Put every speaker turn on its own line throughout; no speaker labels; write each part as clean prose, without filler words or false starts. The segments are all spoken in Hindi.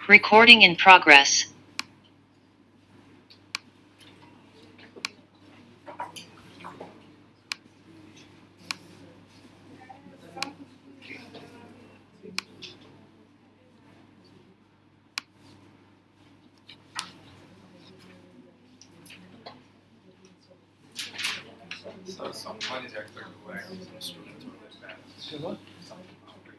Recording in progress.
So someone is actually doing some students or their parents.
Sure.
Something after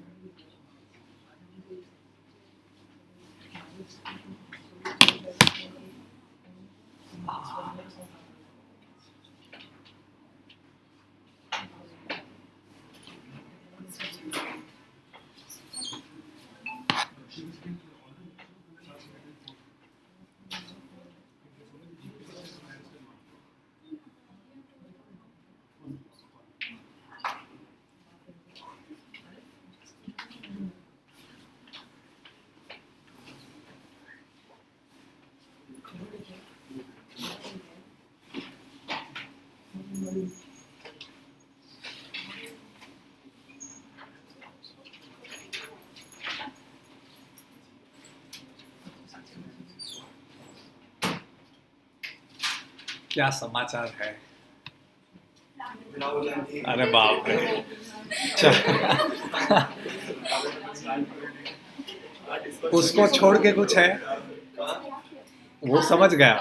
क्या समाचार है? अरे बाप रे। उसको छोड़ के कुछ है? वो समझ गया।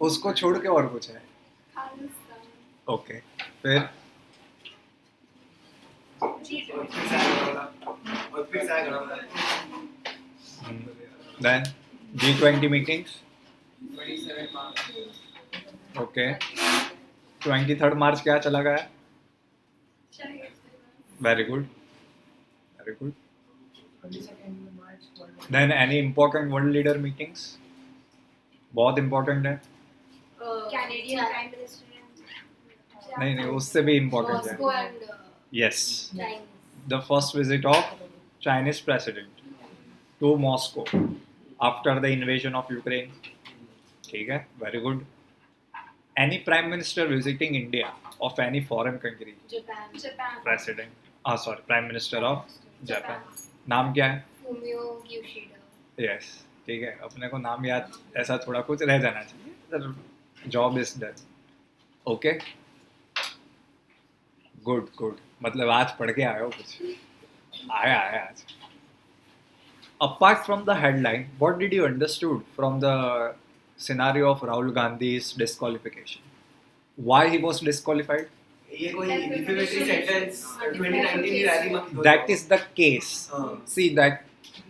उसको छोड़ के और कुछ है? ओके, फिर then G20 meetings. Okay, 23rd मार्च क्या चला गया? Very good, very good. Then any important world leader meetings? बहुत इम्पोर्टेंट है।
कैनेडियन प्राइम मिनिस्टर
नहीं, उससे भी इम्पोर्टेंट है।
Moscow and
yes,
Chinese
the first visit of Chinese president to Moscow after the invasion of Ukraine. ठीक है, very good. Any prime minister visiting India of any foreign country?
Japan
President. Sorry, prime minister of Japan. नाम क्या है?
Fumio Yoshida
Yes. ठीक है, अपने को नाम याद ऐसा थोड़ा कुछ रह जाना चाहिए. Job is done. Okay. Good good, मतलब आज पढ़ के आए हो कुछ? आया आज. Apart from the headline, what did you understood from the scenario of Rahul Gandhi's disqualification? Why he was disqualified?
ये कोई डिफेमेटरी सेंटेंस 2019 की रैली में
That is the case. See that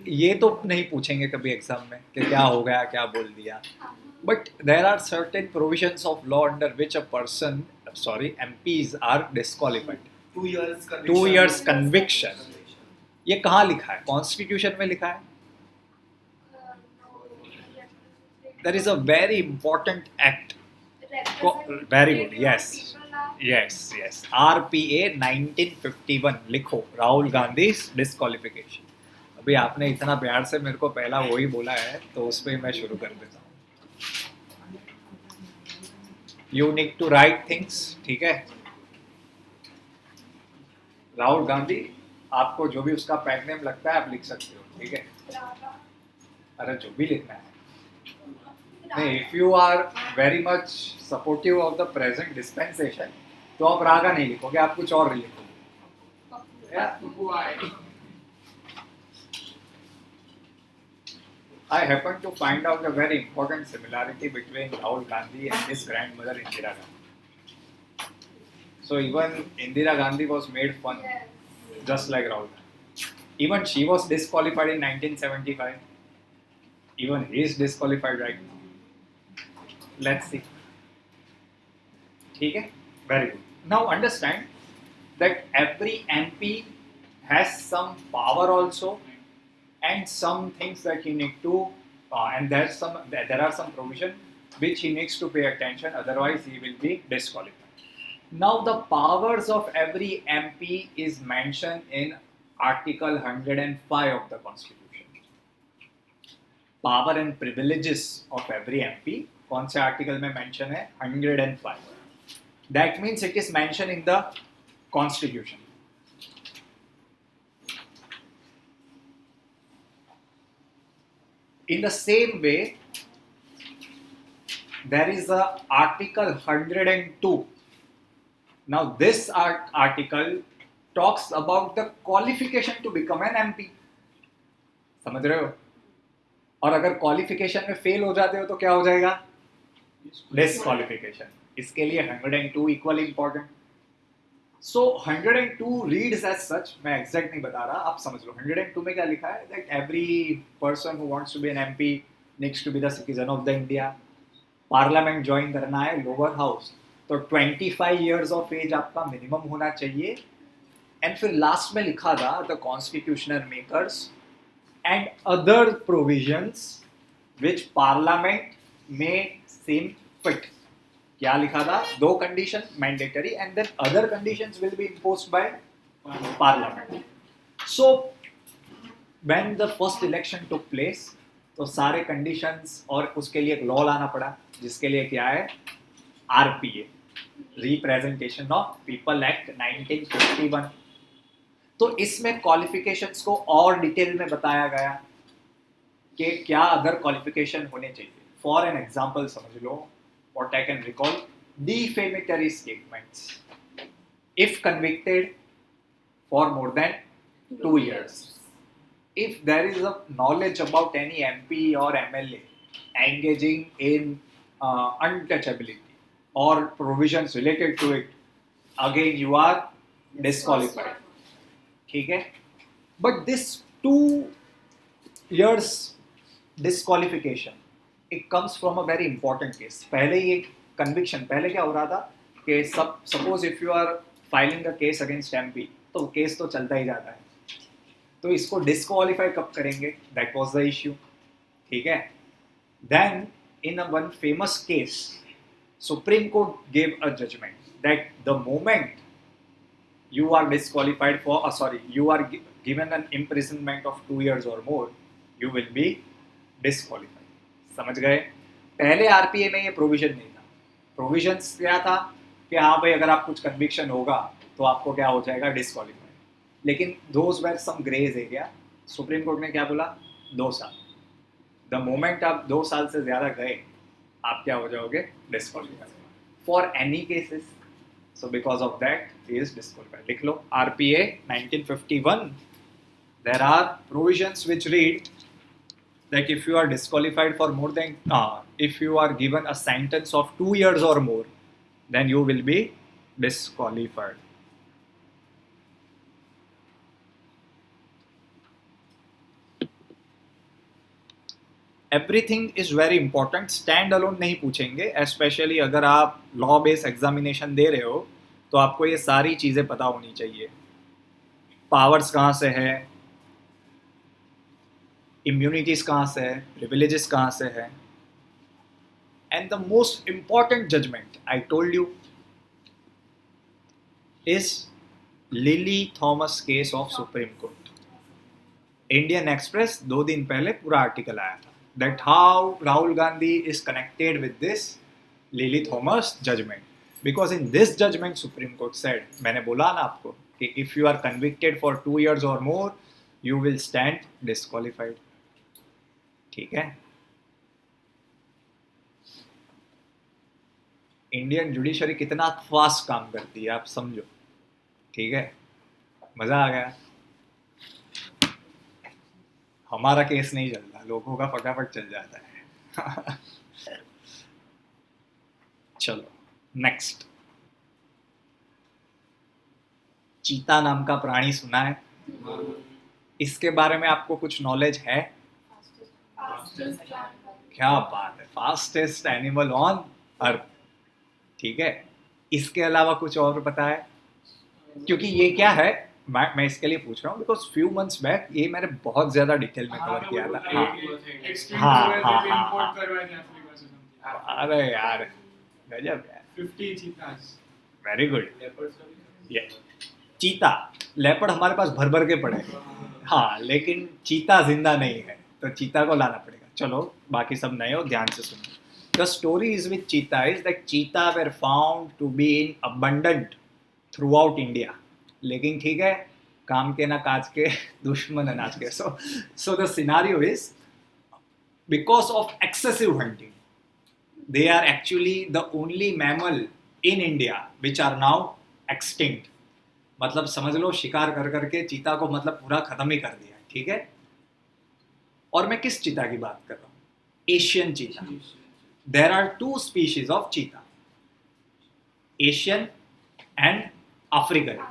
ये तो नहीं पूछेंगे कभी एग्जाम में कि क्या हो गया, क्या बोल दिया. But there are certain provisions of law under which a person, MPs are disqualified.
2 years
conviction. ये कहाँ लिखा है? कॉन्स्टिट्यूशन में लिखा है? There is a very important act. Very good. Yes. RPA 1951 लिखो. राहुल गांधी डिस्क्वालिफिकेशन. अभी आपने इतना प्यार से मेरे को पहला वही बोला है, तो उस पर मैं शुरू कर देता हूँ. You need to write things. ठीक है. राहुल गांधी, आपको जो भी उसका पैड नेम लगता है आप लिख सकते हो. ठीक है. अरे जो भी लिखना है. नहीं, if you are very much supportive of the present dispensation, तो आप रागा नहीं लिखोगे, आप कुछ और लिखोगे. I happen to find out a very important similarity between Rahul Gandhi and his grandmother Indira Gandhi. So even Indira Gandhi was made fun, just like Rahul Gandhi. Even she was disqualified in 1975. Even he is disqualified right now. Let's see. ठीक है? Very good. Now understand that every MP has some power also, and some things that he need to, and there are some provision which he needs to pay attention. Otherwise, he will be disqualified. Now, the powers of every MP is mentioned in Article 105 of the Constitution. Power and privileges of every MP. कौन से आर्टिकल में मेंशन है? 105. That means it is mentioned in the Constitution. In the same way, there is a article 102. Now this article talks about the qualification to become an MP. समझ रहे हो? और अगर क्वालिफिकेशन में फेल हो जाते हो तो क्या हो जाएगा? डिस्क्वालिफिकेशन. इसके लिए 102 इक्वली इंपॉर्टेंट. सो 102 रीड्स एज सच, मैं एग्जैक्ट नहीं बता रहा, आप समझ लो. 102 में क्या लिखा है? That every person who wants to be an MP needs to be the citizen of the India. Parliament join करना है, लोअर हाउस, तो 25 इयर्स ऑफ एज आपका मिनिमम होना चाहिए. एंड फिर लास्ट में लिखा था the constitutional makers and other provisions which parliament may seem fit. क्या लिखा था? 2 condition mandatory and then other conditions will be imposed by parliament. So when the first election took place, तो सारे conditions और उसके लिए एक law लाना पड़ा, जिसके लिए क्या है? RPA, Representation of People Act 1951. तो इसमें क्वालिफिकेशंस को और डिटेल में बताया गया कि क्या अदर क्वालिफिकेशन होने चाहिए. फॉर एन एग्जांपल समझ लो, what I can recall, defamatory statements if convicted for more than 2 years, if there is a knowledge about any MP or MLA engaging in untouchability or provisions related to it, again you are disqualified. ठीक है. But this 2 years disqualification, it comes from a very important case. पहले ये conviction, पहले क्या हो रहा था कि suppose if you are filing a case against MP, तो केस तो चलता ही जाता है, तो इसको disqualify कब करेंगे? That was the issue. ठीक है. Then in a one famous case, Supreme Court gave a judgment that the moment you are disqualified for, you are given an imprisonment of 2 years or more, you will be disqualified. समझ गए? पहले आरपीए में ये प्रोविजन नहीं था. प्रोविजंस क्या था कि हाँ भाई अगर आप कुछ कन्विक्शन होगा तो आपको क्या हो जाएगा? डिस्क्वालीफाइड. लेकिन those were some grey area. Supreme court ने क्या बोला? 2 साल. द मोमेंट आप 2 साल से ज़्यादा गए, आप क्या हो जाओगे? Disqualified for any cases. So because of that, he is disqualified. लिख लो RPA 1951. There are provisions which read that if you are disqualified for more than, if you are given a sentence of 2 years or more, then you will be disqualified. Everything is very important. Stand alone नहीं पूछेंगे, स्पेशली अगर आप लॉ बेस्ड एग्जामिनेशन दे रहे हो तो आपको ये सारी चीज़ें पता होनी चाहिए. पावर्स कहाँ से है, इम्यूनिटीज़ कहाँ से है, प्रिविलेजेस कहाँ से है. And the most important judgment I told you is Lily Thomas case of supreme court. Indian Express 2 दिन पहले पूरा आर्टिकल आया था that how Rahul Gandhi is connected with this Lily Thomas judgment, because in this judgment Supreme Court said, मैंने बोला ना आपको कि if you are convicted for 2 years or more you will stand disqualified. ठीक है. इंडियन जुडिशरी कितना फास्ट काम करती है आप समझो. ठीक है. मजा आ गया. हमारा केस नहीं चलता, लोगों का फटाफट चल जाता है. चलो नेक्स्ट. चीता नाम का प्राणी सुना है? इसके बारे में आपको कुछ नॉलेज है? क्या बात है. Fastest animal on earth. ठीक है. इसके अलावा कुछ और पता है? क्योंकि ये क्या है, मैं इसके लिए पूछ रहा हूँ बिकॉज फ्यू मंथ्स बैक ये मैंने बहुत ज्यादा डिटेल में कवर किया था. हाँ. अरे यार गजब यार.
50 cheetahs.
Very good. चीता, लेपर्ड हमारे पास भर भर के पड़े. हाँ, लेकिन चीता जिंदा नहीं है, तो चीता को लाना पड़ेगा. चलो बाकी सब नए हो, ध्यान से सुनो. The stories with cheetah is that cheetah were found to be in abundant throughout India. लेकिन ठीक है, काम के ना काज के, दुश्मन अनाज के. So the scenario is because of excessive hunting. They are actually the only mammal in India which are now extinct. मतलब समझ लो शिकार कर करके चीता को मतलब पूरा खत्म ही कर दिया, ठीक है। और मैं किस चीता की बात कर रहा हूँ? Asian cheetah. There are two species of cheetah, Asian and African.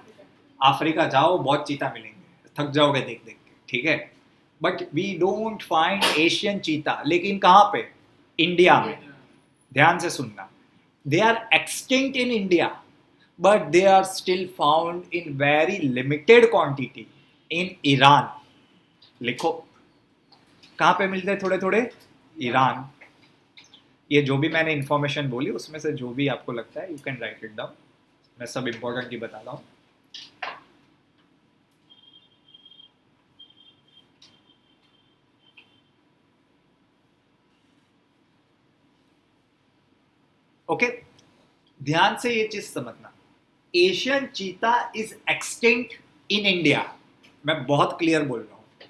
Africa जाओ बहुत चीता मिलेंगे, थक जाओगे देख देख के, ठीक है। But we don't find Asian cheetah, लेकिन कहाँ पे? इंडिया में। ध्यान से सुनना, they are extinct in India but they are still found in very limited quantity in Iran. लिखो कहाँ पे मिलते हैं थोड़े थोड़े? ईरान। ये जो भी मैंने इंफॉर्मेशन बोली उसमें से जो भी आपको लगता है you can write it down, मैं सब इंपॉर्टेंट ही बता रहा हूँ। ओके, ध्यान से ये चीज समझना, एशियन चीता इज एक्सटिंक्ट इन इंडिया, मैं बहुत क्लियर बोल रहा हूं,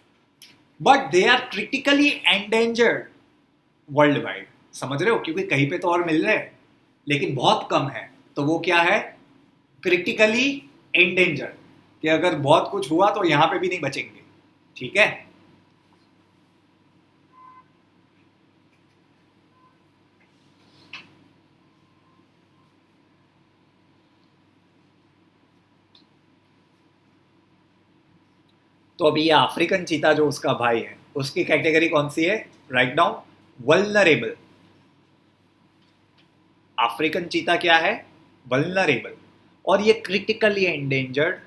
but they are critically endangered worldwide. समझ रहे हो? क्योंकि कहीं पे तो और मिल रहे हैं लेकिन बहुत कम है, तो वो क्या है? क्रिटिकली एंडेंजर्ड, कि अगर बहुत कुछ हुआ तो यहां पे भी नहीं बचेंगे, ठीक है। तो अभी ये अफ्रीकन चीता जो उसका भाई है, उसकी कैटेगरी कौन सी है? Write down, vulnerable. African cheetah क्या है? वल्नरेबल। और ये क्रिटिकली एंडेंजर्ड,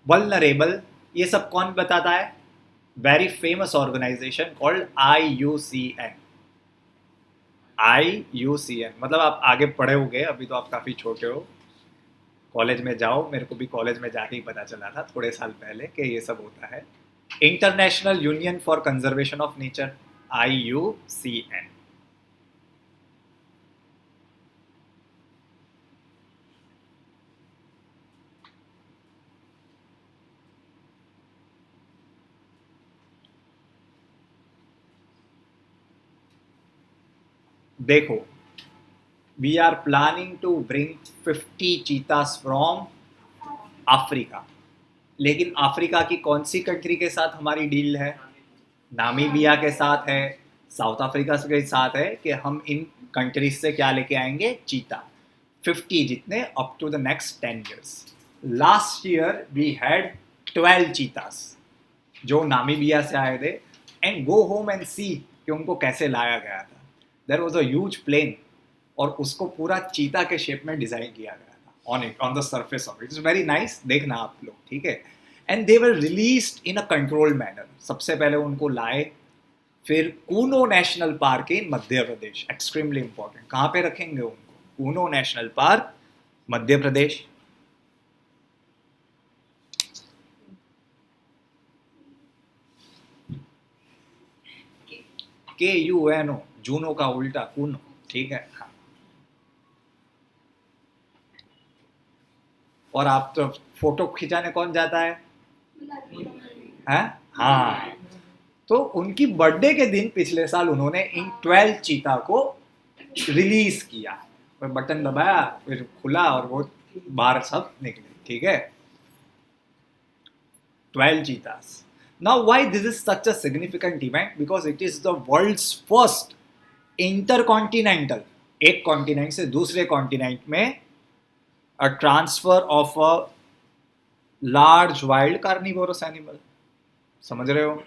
वल्नरेबल, ये सब कौन बताता है? Very famous organisation called IUCN। IUCN मतलब आप आगे पढ़े होगे, अभी तो आप काफ़ी छोटे हो, कॉलेज में जाओ, मेरे को भी कॉलेज में जाके ही पता चला था थोड़े साल पहले कि ये सब होता है। International Union for Conservation of Nature, IUCN। देखो, we are planning to bring 50 cheetahs from Africa, लेकिन अफ्रीका की कौन सी कंट्री के साथ हमारी डील है? नामीबिया के साथ है, साउथ अफ्रीका के साथ है, कि हम इन कंट्रीज से क्या लेके आएंगे? चीता, 50 जितने, up to the next 10 years। Last year we had 12 cheetahs जो नामीबिया से आए थे, and go home and see कि उनको कैसे लाया गया था। There was a huge plane और उसको पूरा चीता के शेप में डिजाइन किया गया था on the surface of it. It's very nice, देखना आप लोग, ठीक है। And they were released in a controlled manner. सबसे पहले उनको लाए, फिर कूनो नेशनल पार्क इन मध्य प्रदेश, एक्सट्रीमली इंपॉर्टेंट। कहाँ पे रखेंगे उनको? Kuno national park, Madhya Pradesh. KUNO, Juno का उल्टा कूनो, ठीक है। हाँ। और आप तो फोटो खिंचाने कौन जाता है? हैं? हाँ, तो उनकी बर्थडे के दिन पिछले साल उन्होंने इन 12 चीता को रिलीज किया, बटन दबाया, फिर खुला और वो बाहर सब निकले, ठीक है। 12 cheetahs. Now, why this is such a significant event? Because it is the world's first intercontinental, एक कॉन्टिनेंट से दूसरे कॉन्टिनेंट में a transfer of a large wild carnivorous animal. समझ रहे हो?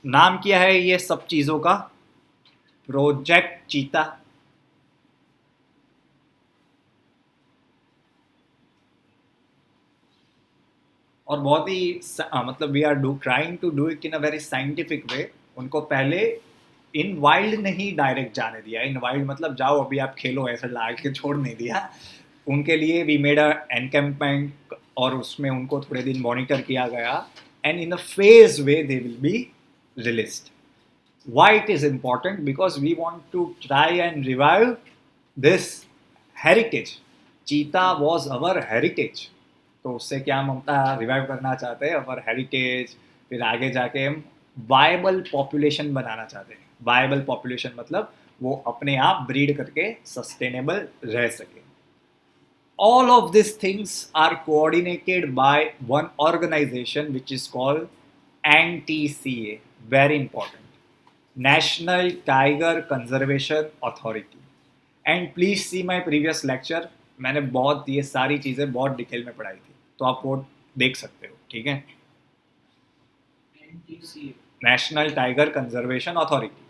नाम क्या है ये सब चीजों का? प्रोजेक्ट चीता। और बहुत ही मतलब we are trying to do it in a very scientific way. उनको पहले इन वाइल्ड नहीं डायरेक्ट जाने दिया। इन वाइल्ड मतलब जाओ अभी आप खेलो, ऐसा ला के छोड़ नहीं दिया। उनके लिए वी मेड अ एनकैम्पमेंट और उसमें उनको थोड़े दिन मॉनिटर किया गया, and in a phase way they will be released. Why it is important? Because we want to try and revive this heritage. चीता वॉज अवर हेरिटेज, तो उससे क्या हम अपना रिवाइव करना चाहते हैं, अवर हेरिटेज। फिर आगे जाके हम वायबल पॉपुलेशन बनाना चाहते हैं। वायबल पॉपुलेशन मतलब वो अपने आप ब्रीड करके सस्टेनेबल रह सके। All of these things are coordinated by one organization which is called NTCA, very important, National Tiger Conservation Authority. And please see my previous lecture, मैंने बहुत ये सारी चीज़ें बहुत डिटेल में पढ़ाई थी, तो आप वो देख सकते हो, ठीक है।
NTCA.
National tiger conservation authority,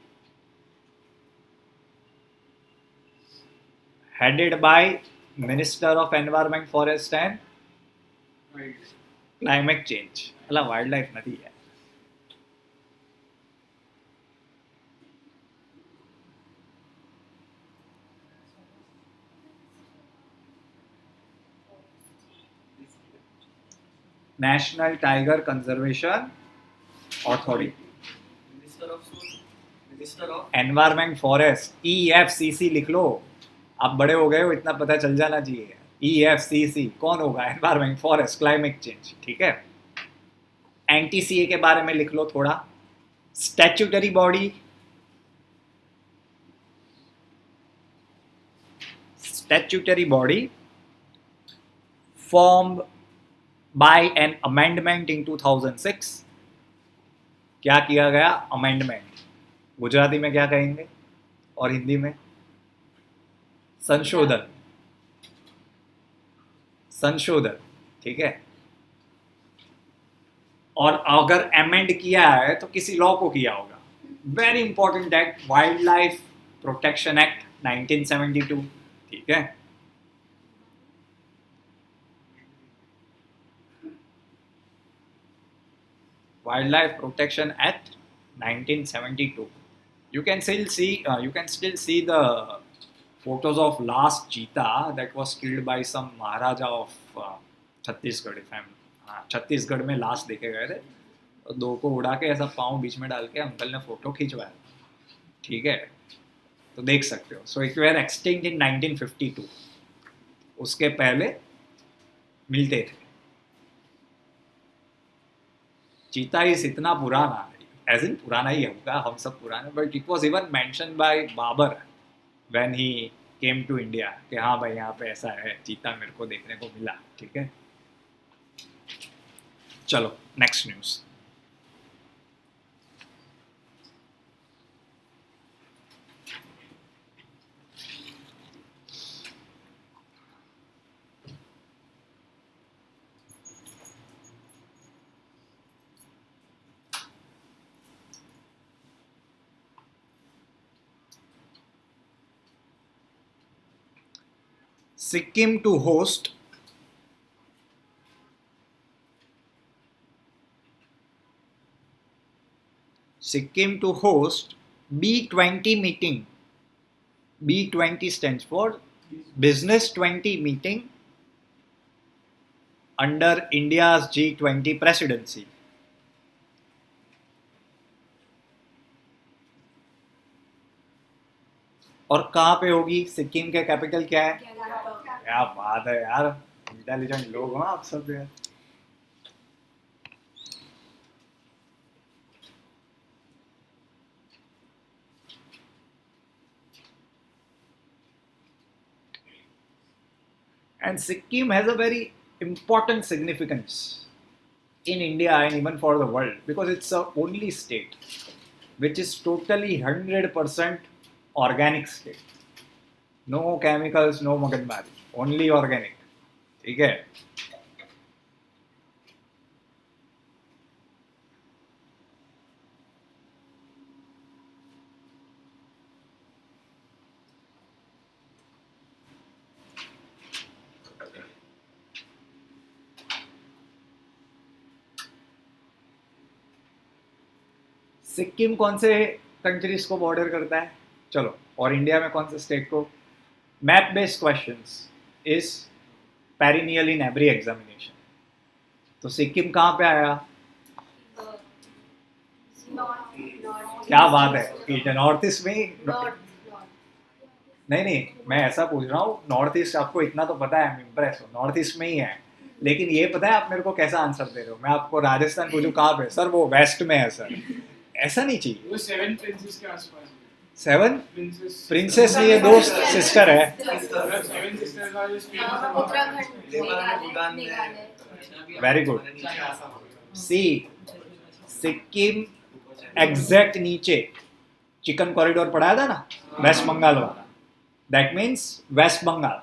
headed by Minister of Environment, Forest and
Right.
Climate Change. अला वाइल्ड लाइफ नहीं है। National tiger conservation authority,
Minister of
environment forest, EFCC लिख लो, आप बड़े हो गए हो, इतना पता चल जाना चाहिए। EFCC कौन होगा? एनवायरमेंट फॉरेस्ट क्लाइमेट चेंज, ठीक है। NTCA के बारे में लिख लो थोड़ा। Statutory body, statutory body formed by an amendment in 2006। क्या किया गया? अमेंडमेंट। गुजराती में क्या कहेंगे और हिंदी में? संशोधन, संशोधन, ठीक है। और अगर अमेंड किया है तो किसी लॉ को किया होगा। Very important act, wild life protection act 1972, ठीक है। Wildlife Protection Act 1972. You can still see the photos of last cheetah that was killed by some Maharaja of Chhattisgarh. Chhattisgarh में लास्ट देखे गए थे, तो दो को उड़ा के ऐसा पाँव बीच में डाल के अंकल ने फोटो खिंचवाया, ठीक है, तो देख सकते हो। So it were extinct in 1952, उसके पहले मिलते थे। चीता इस इतना पुराना, एज इन पुराना ही होगा, हम सब पुराने, but it was even mention by Babur when he came to India कि हाँ भाई यहाँ पे ऐसा है, चीता मेरे को देखने को मिला, ठीक है। चलो next news. Sikkim to host B20 meeting. B20 stands for Business 20 meeting under India's G20 presidency. और कहाँ पे होगी? सिक्किम के कैपिटल क्या है? क्या बात है यार, इंटेलिजेंट लोग हो आप सब यार। And Sikkim has a very important significance in India and even for the world because it's the only state which is totally 100% organic state. No chemicals, no magadmari, only organic. ठीक है। सिक्किम कौन से कंट्रीज को बॉर्डर करता है? चलो, और इंडिया में कौन से स्टेट को? Map based questions is perennial in every examination. तो सिक्किम कहाँ पे आया? क्या बात है, नॉर्थ ईस्ट में। नहीं नहीं, मैं ऐसा पूछ रहा हूँ, नॉर्थ ईस्ट आपको इतना तो पता है, इम्प्रेस हो, नॉर्थ ईस्ट में ही है, लेकिन ये पता है आप मेरे को कैसा आंसर दे रहे हो? मैं आपको राजस्थान पूछूं कहाँ पे, सर वो वेस्ट में है सर, ऐसा नहीं चाहिए।
वो 7 प्रिंसेस के आसपास है।
7
प्रिंसेस
प्रिंसेस नहीं है, 2 सिस्टर है।
7 सिस्टर्स का जो स्पेन में
उत्तराखंड,
नेपाल, भूटान में
मेघालय।
Very good.
नीचे आसाम होगा।
सी सिक्किम एग्जैक्ट नीचे चिकन कॉरिडोर पढ़ाया था ना, वेस्ट बंगाल वाला, that means West Bengal.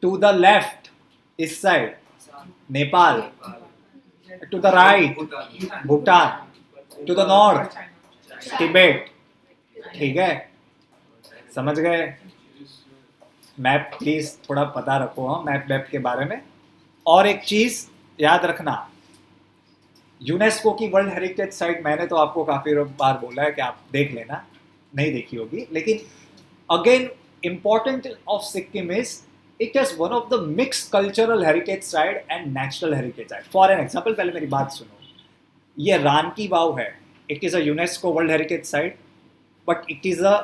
To the left इस side Nepal, to the right Bhutan, to the north Tibet. ठीक है, समझ गए? मैप प्लीज थोड़ा पता रखो, हाँ मैप वेप के बारे में। और एक चीज याद रखना, यूनेस्को की वर्ल्ड हेरिटेज साइट मैंने तो आपको काफी बार बोला है कि आप देख लेना, नहीं देखी होगी, लेकिन again important of Sikkim is it is one of the mix cultural heritage site and natural heritage site. For an example, पहले मेरी बात सुनो, ये रानकी वाव है, it is a UNESCO world heritage site, but it is a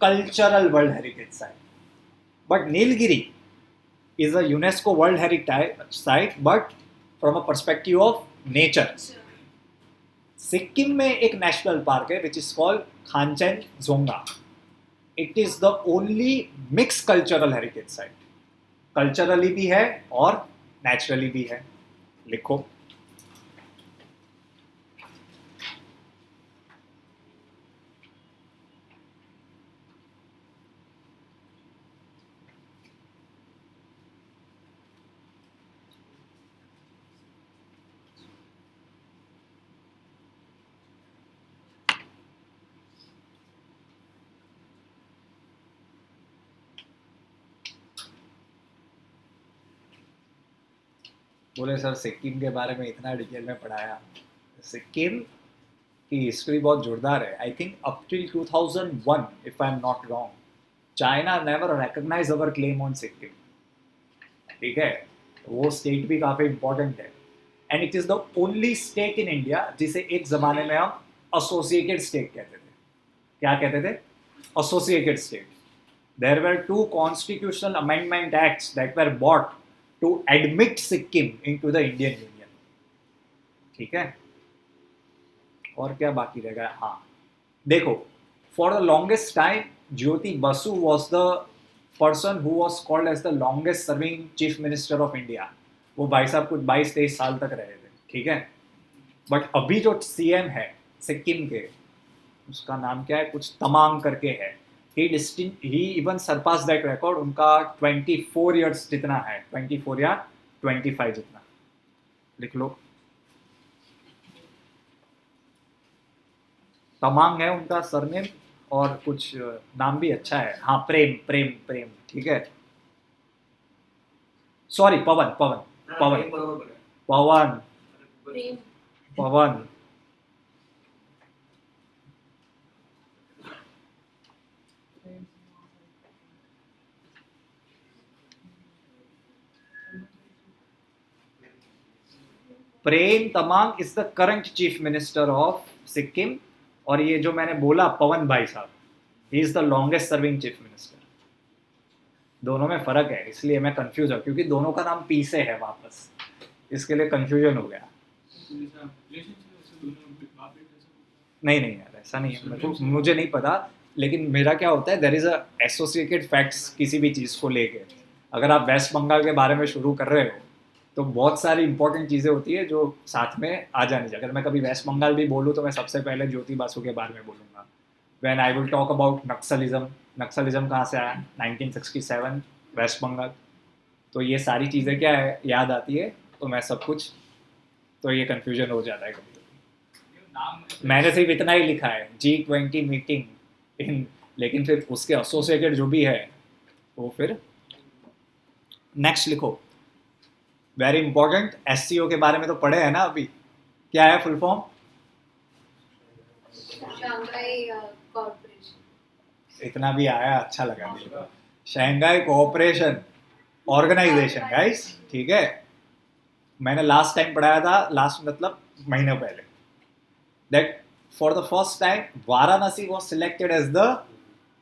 cultural world heritage site. But Nilgiri is a UNESCO World Heritage Site, but from a perspective of nature. Sikkim में एक नेशनल पार्क है which is called खांचनजोंगा. It is the only mixed cultural heritage site. Culturally भी है और नेचुरली भी है. लिखो. बोले सर सिक्किम के बारे में इतना डिटेल में पढ़ाया। सिक्किम की हिस्ट्री बहुत जोरदार है। I think up till 2001 if I am not wrong, China never recognise our claim on Sikkim. ठीक है, वो स्टेट भी काफ़ी इंपॉर्टेंट है and it is the only state in India जिसे एक ज़माने में हम एसोसिएटेड स्टेट कहते थे। क्या कहते थे? Associated state. There were 2 constitutional amendment acts that were bought to admit Sikkim into the Indian Union. ठीक है, और क्या बाकी रह गया? हाँ देखो, for the longest time Jyoti Basu was the person who was called as the longest serving chief minister of India. वो भाई साहब कुछ 22-23 साल तक रहे थे। ठीक है, बट अभी जो सीएम है सिक्किम के, उसका नाम क्या है, कुछ तमांग करके है। he even surpassed that record. उनका 24 years जितना है, 24 या 25 जितना। लिख लो, तमांग है उनका सरनेम, और कुछ नाम भी अच्छा है। हाँ, प्रेम प्रेम प्रेम। ठीक है, sorry, Pawan Pawan Pawan Pawan
Prem.
Pawan. Prem Tamang is the current chief minister of Sikkim, और ये जो मैंने बोला पवन भाई साहब, he is the longest serving chief minister. दोनों में फर्क है, इसलिए मैं कंफ्यूज हूँ, क्योंकि दोनों का नाम पी से है वापस, इसके लिए कंफ्यूजन हो गया। नहीं नहीं यार, ऐसा नहीं है, मुझे नहीं पता, लेकिन मेरा क्या होता है, there is a associated facts किसी भी चीज़ को लेके। अगर आप वेस्ट बंगाल के बारे में शुरू कर रहे हो तो बहुत सारी इंपॉर्टेंट चीज़ें होती है जो साथ में आ जानी चाहिए। अगर मैं कभी वेस्ट बंगाल भी बोलूँ तो मैं सबसे पहले ज्योति बासु के बारे में बोलूँगा। When I will talk about Naxalism, Naxalism कहाँ से आया? 1967, वेस्ट बंगाल। तो ये सारी चीज़ें क्या है, याद आती है, तो मैं सब कुछ, तो ये कन्फ्यूजन हो जाता है कभी कभी। मैंने सिर्फ इतना ही लिखा है, G20 मीटिंग इन, लेकिन फिर उसके एसोसिएटेड जो भी है वो फिर नेक्स्ट लिखो। वेरी इंपॉर्टेंट, SCO के बारे में तो पढ़े हैं ना अभी, क्या है फुल फॉर्म?
Shanghai corporation.
इतना भी आया, अच्छा लगा मेरे को। Shanghai cooperation organisation guys. ठीक है, मैंने लास्ट टाइम पढ़ाया था, लास्ट मतलब महीने पहले, that for the first time Varanasi was selected as the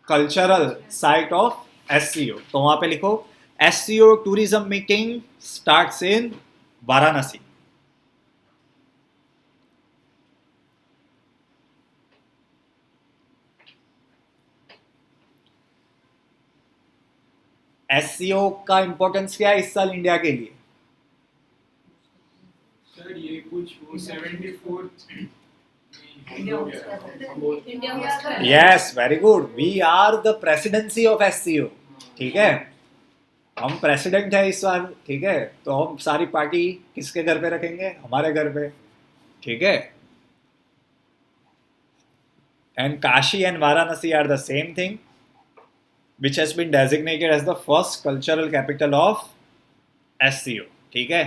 cultural site of SCO। तो वहां पे लिखो SCO tourism meeting starts in Varanasi. SCO का इंपॉर्टेंस क्या है इस साल इंडिया के लिए?
सर ये कुछ वो 74th
इंडिया में
yes, very good. We are the presidency of SCO। ठीक है, हम प्रेसिडेंट है इस बार। ठीक है, तो हम सारी पार्टी किसके घर पे रखेंगे? हमारे घर पे। ठीक है, and Kashi and Varanasi are the same thing, which has been designated as the first cultural capital of SCO। ठीक है,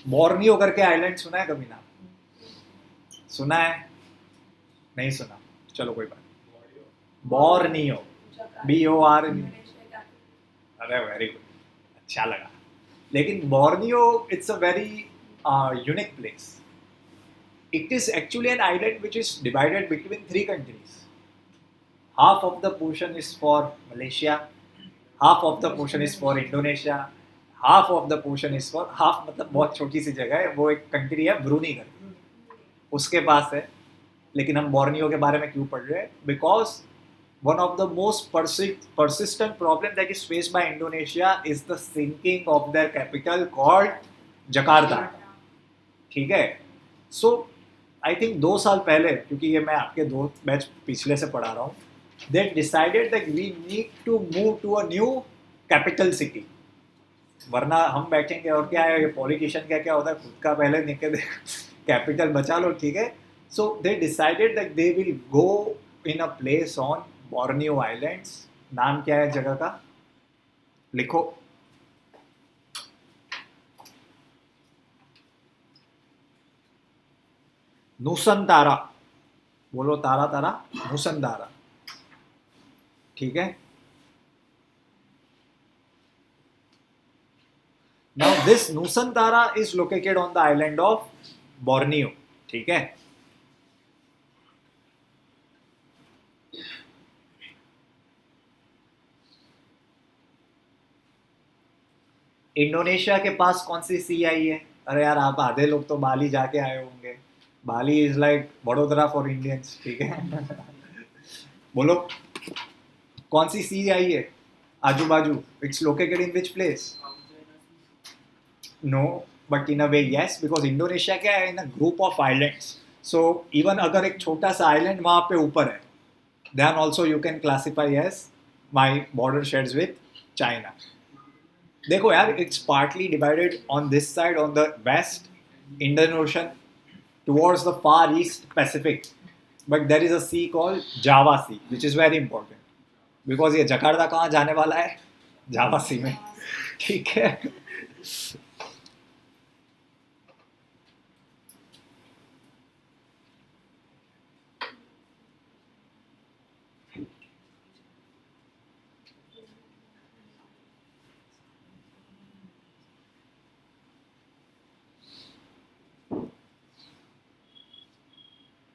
बोर्नियो करके आइलैंड सुना है कभी? ना सुना है? नहीं सुना? चलो कोई बात नहीं। Borneo, BOR। अरे वेरी गुड, अच्छा लगा। लेकिन Borneo it's a very unique place. It is actually an island which is divided between 3 countries। Half of the portion is for Malaysia, half of the portion is for Indonesia, half of the portion is for, half मतलब बहुत छोटी सी जगह है, वो एक कंट्री है ब्रूनी करके, उसके पास है। लेकिन हम बोर्नियो के बारे में क्यों पढ़ रहे हैं? Because one of the most persistent problem that is faced by Indonesia is the sinking of their capital called Jakarta। ठीक है, सो आई थिंक 2 साल पहले, क्योंकि ये मैं आपके 2 बैच पिछले से पढ़ा रहा हूँ, they decided that we need to move to a new capital city। वरना हम बैठेंगे और क्या है, ये पॉलिटिशियन क्या क्या होता है, खुद का पहले निकल कैपिटल बचा लो। ठीक है, so they decided that they will go in a place on Borneo islands. नाम क्या है जगह का? लिखो, नूसनतारा। बोलो तारा तारा, नूसनतारा। ठीक है, now this Nusantara is located on the island of Borneo. ठीक है, इंडोनेशिया के पास कौन सी सी आई है? अरे यार, आप आधे लोग तो बाली जाके आए होंगे। Bali is like Vadodara for Indians. ठीक है बोलो, कौन सी सी आई है आजू बाजू? It's located in which place? No, but in a way yes, because Indonesia क्या है, in a group of islands. So even अगर एक छोटा सा आइलैंड वहां पे ऊपर है, then also you can classify as my border shares with China. देखो यार, it's partly divided on this side, on the West Indian Ocean towards the far east Pacific, but there is a sea called Java Sea, which is very important because ये जकार्ता कहाँ जाने वाला है? जावा सी में। ठीक है,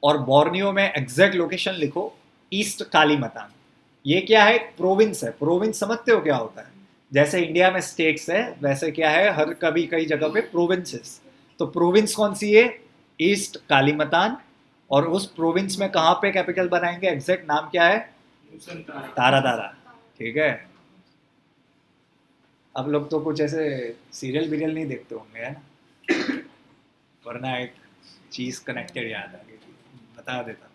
और बोर्नियो में एग्जैक्ट लोकेशन लिखो, ईस्ट कालीमतान। ये क्या है? प्रोविंस है। प्रोविंस समझते हो क्या होता है? जैसे इंडिया में स्टेट्स है, वैसे क्या है, हर कभी कई जगह पे प्रोविंसेस। तो प्रोविंस कौन सी है? ईस्ट कालीमतान। और उस प्रोविंस में कहाँ पे कैपिटल बनाएंगे? एग्जैक्ट नाम क्या है? तारा तारा। ठीक है, अब लोग तो कुछ ऐसे सीरियल बीरियल नहीं देखते होंगे, है ना? वरना एक चीज कनेक्टेड याद आ गई, बता देता।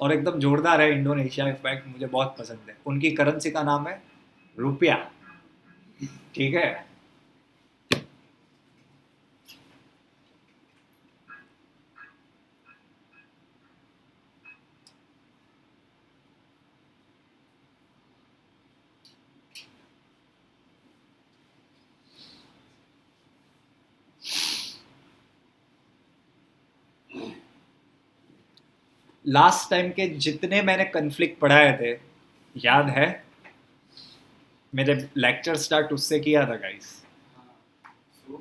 और एकदम जोरदार है इंडोनेशिया, फैक्ट मुझे बहुत पसंद है। उनकी करेंसी का नाम है रुपया। ठीक है, लास्ट टाइम के जितने मैंने कन्फ्लिक्ट पढ़ाए थे, याद है? मेरे लेक्चर स्टार्ट उससे किया था गाइस।
So,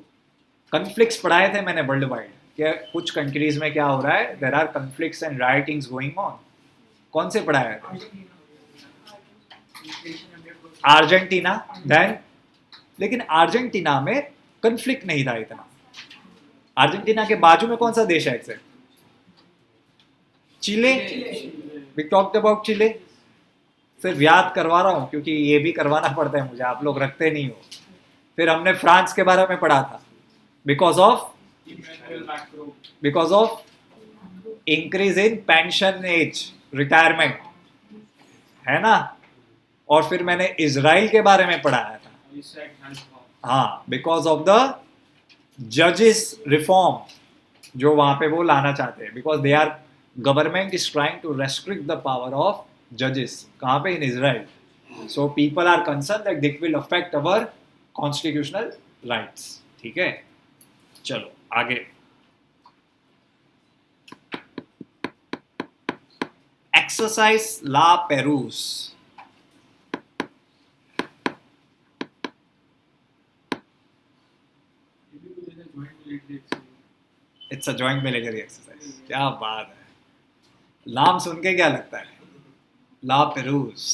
कन्फ्लिक्ट्स पढ़ाए थे मैंने वर्ल्ड वाइड कि कुछ कंट्रीज में क्या हो रहा है, there are conflicts and writings going on. कौन से पढ़ाया था? अर्जेंटीना। देन लेकिन अर्जेंटीना में कन्फ्लिक्ट नहीं था इतना। अर्जेंटीना के बाजू में कौन सा देश है except? Chile. We talked about Chile. सिर्फ याद करवा रहा हूँ क्योंकि ये भी करवाना पड़ता है मुझे, आप लोग रखते नहीं हो। फिर हमने फ्रांस के बारे में पढ़ा था, because of
Emmanuel Macron.
Increase in pension age, retirement, है ना। और फिर मैंने इजराइल के बारे में पढ़ाया था,
Isaac Herzog.
हाँ, बिकॉज ऑफ द जजेस रिफॉर्म जो वहां पे वो लाना चाहते हैं, because they are government is trying to restrict the power of जजेस। कहाँ पे? In Israel. So people are concern that it will affect our constitutional rights. ठीक है, चलो आगे। Exercise la Perouse.
ये भी कुछ ऐसा joint military exercise.
It's a joint military exercise. क्या बात है, नाम सुन के क्या लगता है? ला पेरूस।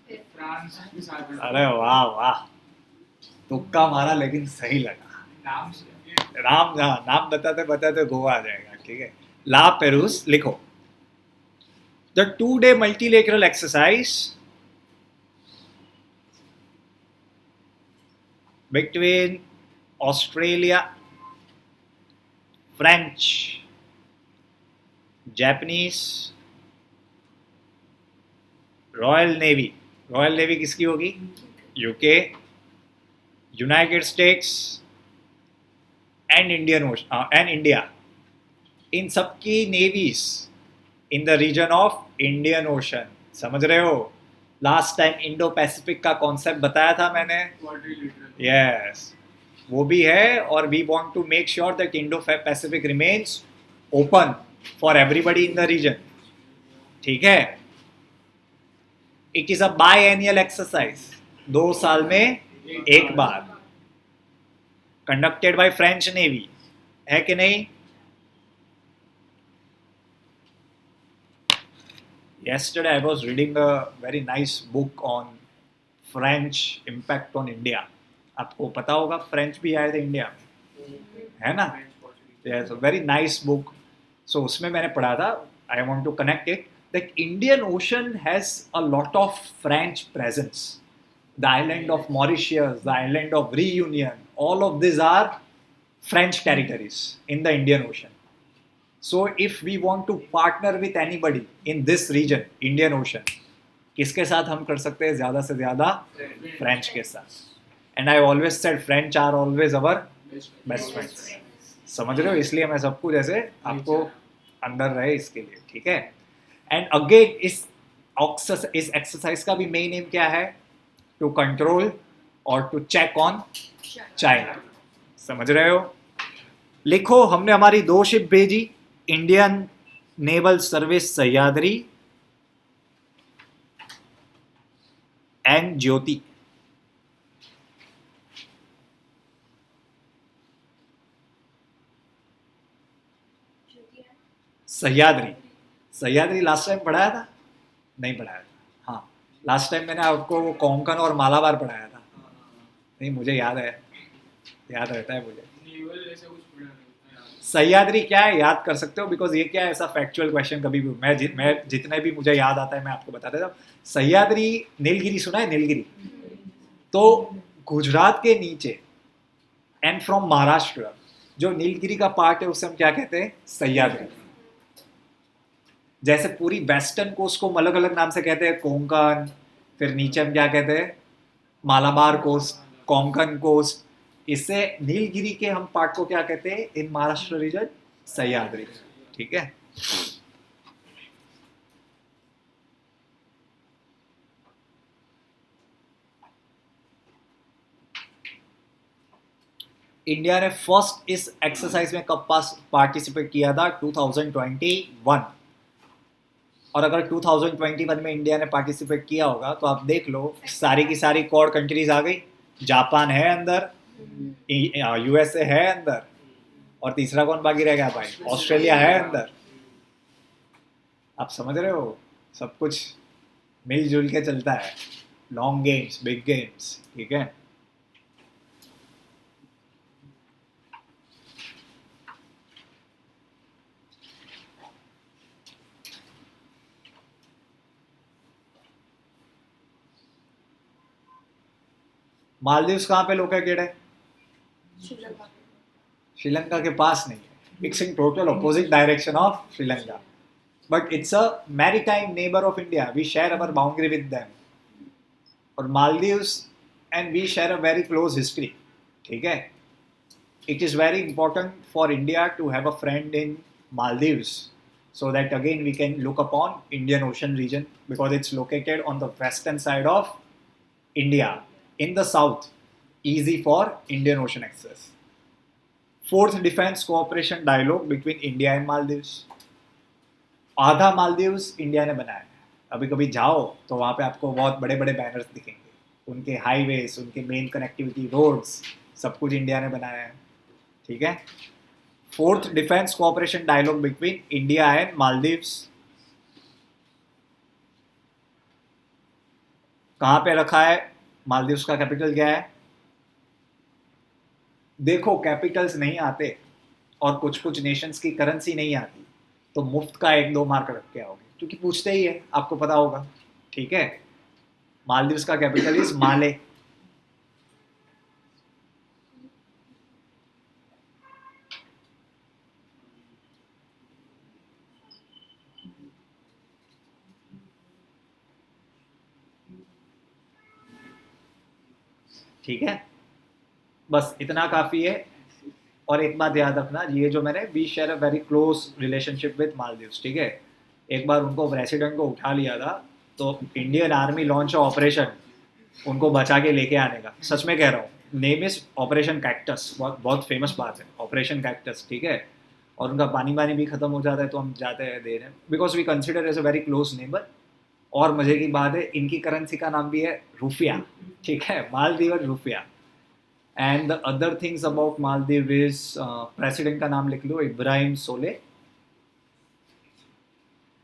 फ्रांस के साथ है.
अरे वाह वाह, तुक्का मारा लेकिन सही लगा।
नाम से ये
नाम बताते बताते गोवा आ जाएगा। ठीक है, ला पेरूस लिखो। The 2-day multilateral exercise between Australia, French, Japanese, royal navy. Royal navy किसकी होगी? UK, united states and India. इन सबकी navies in the region of Indian ocean. समझ रहे हो? लास्ट टाइम इंडो पैसिफिक का कॉन्सेप्ट बताया था मैंने।
quadrilateral.
यस, वो भी है। और we want to make sure that Indo Pacific remains open for everybody in the region. ठीक है, it is a by annual exercise, 2 साल में एक बार, कंडक्टेड बाय फ्रेंच नेवी, है कि नहीं? Yesterday I was reading a very nice book on French impact on India. आपको पता होगा फ्रेंच भी आए थे इंडिया में, है ना? Yes, a very nice book. So उसमें मैंने पढ़ा था, I want to connect it, that Indian Ocean has a lot of French presence. The island of Mauritius, the island of Reunion, all of these are French territories in the Indian Ocean. So if we want to partner with anybody in this region, Indian Ocean, किसके साथ हम कर सकते हैं ज़्यादा से ज़्यादा? फ्रेंच के साथ। And I always said French are always our best friends. समझ रहे हो? इसलिए मैं सब कुछ ऐसे आपको अंदर रहे इसके लिए। ठीक है, एंड अगेन इस एक्सरसाइज का भी मेन एम क्या है? टू कंट्रोल और टू चेक ऑन चाइना। समझ रहे हो? लिखो, हमने हमारी 2 शिप भेजी, Indian naval service Sahyadri and Jyoti. Sahyadri last time पढ़ाया था? नहीं पढ़ाया था। हाँ, लास्ट टाइम मैंने आपको वो कोंकण और मालाबार पढ़ाया था। नहीं, मुझे याद है, याद रहता है मुझे।
Naval ऐसा कुछ पढ़ा नहीं था.
सह्याद्री क्या है याद कर सकते हो, बिकॉज ये क्या है, ऐसा फैक्चुअल क्वेश्चन कभी भी मैं जितने भी मुझे याद आता है मैं आपको बता देता हूँ। सह्याद्री, नीलगिरी सुना है? नीलगिरी तो गुजरात के नीचे एंड फ्रॉम महाराष्ट्र जो नीलगिरी का पार्ट है उसे हम क्या कहते हैं? सह्याद्री। जैसे पूरी वेस्टर्न कोस्ट को हम अलग अलग नाम से कहते हैं, कोंकण, फिर नीचे हम क्या कहते हैं? Malabar coast, Konkan coast. इससे नीलगिरी के हम पार्ट को क्या कहते हैं इन महाराष्ट्र रीजन? सह्याद्री। ठीक है, इंडिया ने फर्स्ट इस एक्सरसाइज में कब पार्टिसिपेट किया था? 2021। और अगर 2021 में इंडिया ने पार्टिसिपेट किया होगा तो आप देख लो सारी की सारी कोर कंट्रीज आ गई, जापान है अंदर, यूएसए है अंदर, और तीसरा कौन बाकी रह गया भाई, ऑस्ट्रेलिया है अंदर। आप समझ रहे हो, सब कुछ मिलजुल के चलता है, लॉन्ग गेम्स बिग गेम्स, ठीक है। मालदीव्स कहाँ पे लोकेटेड है?
श्रीलंका
श्रीलंका के पास नहीं है, it's in total opposite direction of Sri Lanka, but it's a maritime neighbour of India, we share our boundary with them, और Maldives and we share a very close history, ठीक है। It is very important for India to have a friend in Maldives, so that again we can look upon Indian Ocean region because it's located on the western side of India, in the south, easy for Indian Ocean access. Fourth, defense cooperation dialogue between India and Maldives. आधा मालदीव्स इंडिया ने बनाया है, अभी कभी जाओ तो वहाँ पे आपको बहुत बड़े बड़े बैनर्स दिखेंगे, उनके हाईवेज, उनके मेन कनेक्टिविटी रोड्स, सब कुछ इंडिया ने बनाया है, ठीक है। Fourth, defence cooperation dialogue between India and Maldives. कहाँ पे रखा है? मालदीव्स का कैपिटल क्या है? देखो कैपिटल्स नहीं आते और कुछ कुछ नेशंस की करेंसी नहीं आती तो मुफ्त का 1-2 मार्क रख के आओगे, क्योंकि पूछते ही है, आपको पता होगा, ठीक है। मालदीव्स का कैपिटल इज माले। ठीक है, बस इतना काफ़ी है। और एक बात याद रखना, ये जो मैंने we share a very close relationship with Maldives, ठीक है। एक बार उनको प्रेसिडेंट को उठा लिया था तो इंडियन आर्मी लॉन्च ऑपरेशन उनको बचा के लेके आने का, सच में कह रहा हूँ। नेम इज ऑपरेशन कैक्टस, बहुत बहुत फेमस बात है ऑपरेशन कैक्टस, ठीक है। और उनका पानी भी खत्म हो जाता है तो हम जाते हैं दे रहे हैं, because we consider as a very close neighbour. और मजे की बात है, इनकी करेंसी का नाम भी है रुपया, ठीक है, मालदीव रुपया। And the other things about Maldive is, president का नाम लिख लो, Ibrahim Solih.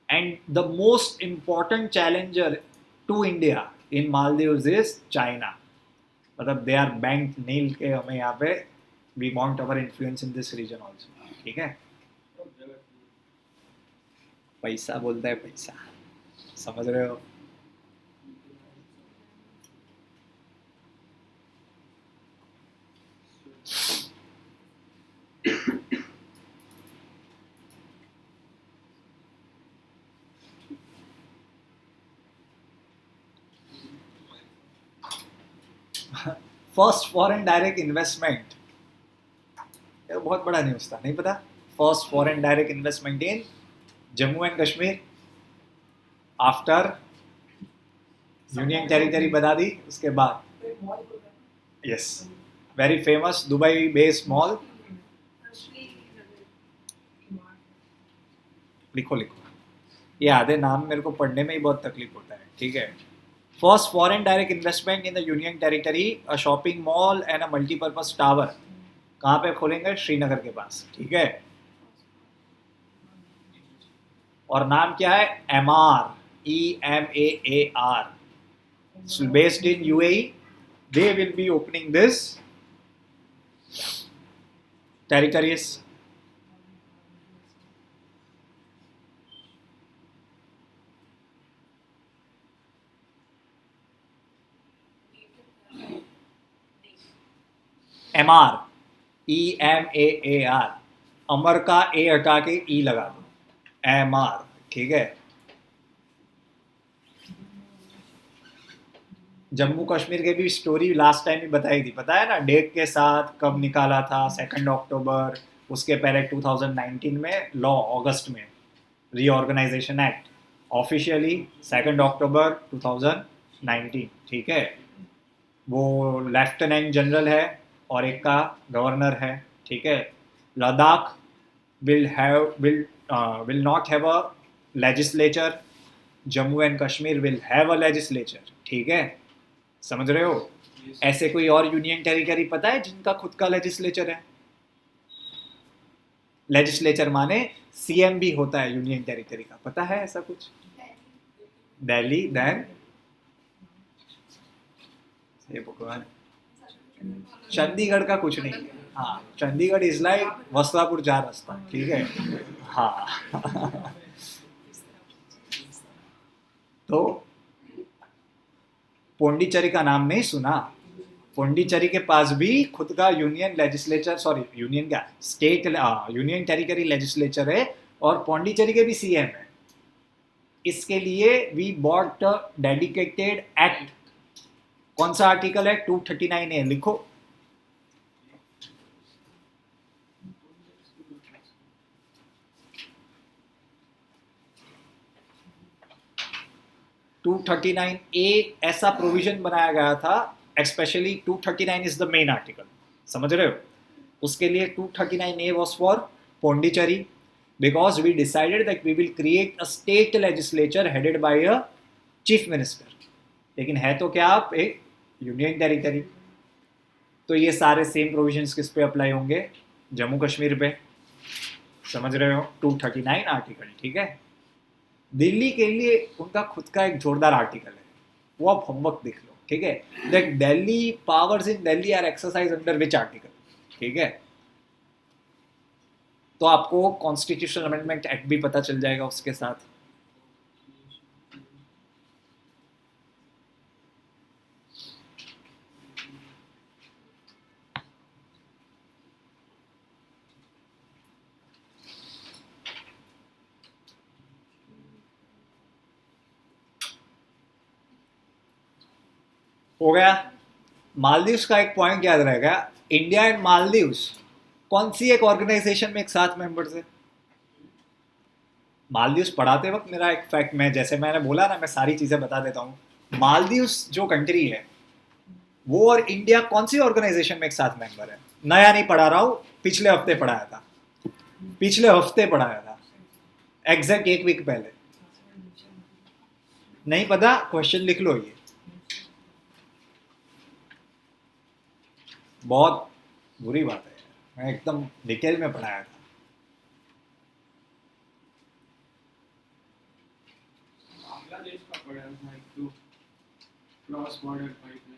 And the most important challenger to India in Maldives is China, मतलब दे आर बैंक नील के हमें यहाँ पे, we want our influence in this region also, ठीक है। पैसा बोलता है पैसा, समझ रहे हो। फर्स्ट फॉरेन डायरेक्ट इन्वेस्टमेंट, ये बहुत बड़ा न्यूज़ था, नहीं पता? First foreign direct investment in Jammu and Kashmir after union territory बता दी उसके बाद। Yes, very famous Dubai based mall. लिखो लिखो, ये आधे नाम मेरे को पढ़ने में ही बहुत तकलीफ होता है, ठीक है। First foreign direct investment in the union territory, a shopping mall and a multipurpose tower. कहाँ पे खोलेंगे? श्रीनगर के पास, ठीक है। और नाम क्या है? MR, EMAAR, based in UAE. They will be opening this territories. MR, EMAAR, अमर का ए हटा के ई लगा दो, MR, ठीक है। जम्मू कश्मीर के भी स्टोरी लास्ट टाइम ही बताई थी, पता है ना, डेट के साथ कब निकाला था, 2 अक्टूबर। उसके पहले 2019 में लॉ, अगस्त में रीऑर्गेनाइजेशन एक्ट, ऑफिशियली 2 अक्टूबर 2019, ठीक है। वो लेफ्टिनेंट जनरल है और एक का गवर्नर है, ठीक है। Ladakh will not have a legislature Jammu and Kashmir will have a legislature, ठीक है, समझ रहे हो? ऐसे कोई और यूनियन टेरिटरी पता है जिनका खुद का लेजिस्लेचर है? लेजिस्लेचर माने सीएम भी होता है यूनियन टेरिटरी का, पता है ऐसा कुछ? दिल्ली, देन ये भगवान, चंडीगढ़ का कुछ नहीं है। हाँ, चंडीगढ़ इज लाइक वस्त्रापुर जा रास्ता, ठीक है। हाँ तो पौंडीचेरी का नाम नहीं सुना? पौंडीचेरी के पास भी खुद का यूनियन लेजिस्लेचर, सॉरी यूनियन क्या, स्टेट यूनियन टेरिटरी लेजिस्लेचर है, और पौंडीचेरी के भी सीएम है। इसके लिए वी बॉट डेडिकेटेड एक्ट। कौन सा आर्टिकल है? 239 है, लिखो। टू 239A ऐसा प्रोविजन बनाया गया था, especially 239 is the main article, समझ रहे हो? उसके लिए 239A was for Pondicherry, because we decided that we will create a state legislature headed by a chief minister. लेकिन है तो क्या आप एक यूनियन टेरिटरी। तो ये सारे सेम प्रोविजंस किस पे अप्लाई होंगे? जम्मू कश्मीर पे, समझ रहे हो? 239 आर्टिकल, ठीक है। दिल्ली के लिए उनका खुद का एक जोरदार आर्टिकल है, वो आप होमवर्क देख लो, ठीक है। That Delhi powers in Delhi are exercise under which article, ठीक है। तो आपको कॉन्स्टिट्यूशनल अमेंडमेंट एक्ट भी पता चल जाएगा उसके साथ। हो गया। मालदीव्स का एक पॉइंट याद रहेगा, इंडिया एंड मालदीव्स कौन सी एक ऑर्गेनाइजेशन में एक साथ मेंबर्स है? मालदीव्स पढ़ाते वक्त मेरा एक फैक्ट, मैं जैसे मैंने बोला ना, मैं सारी चीजें बता देता हूँ। मालदीव्स जो कंट्री है वो और इंडिया कौन सी ऑर्गेनाइजेशन में एक साथ मेंबर है? नया नहीं पढ़ा रहा हूँ, पिछले हफ्ते पढ़ाया था, पिछले हफ्ते पढ़ाया था, एग्जैक्ट एक वीक पहले। नहीं पता? क्वेश्चन लिख लो, ये बहुत बुरी बात है, मैं एकदम डिटेल में पढ़ाया था।
बांग्लादेश का पड़ा था एक तो क्रॉस बॉर्डर पाइपलाइन।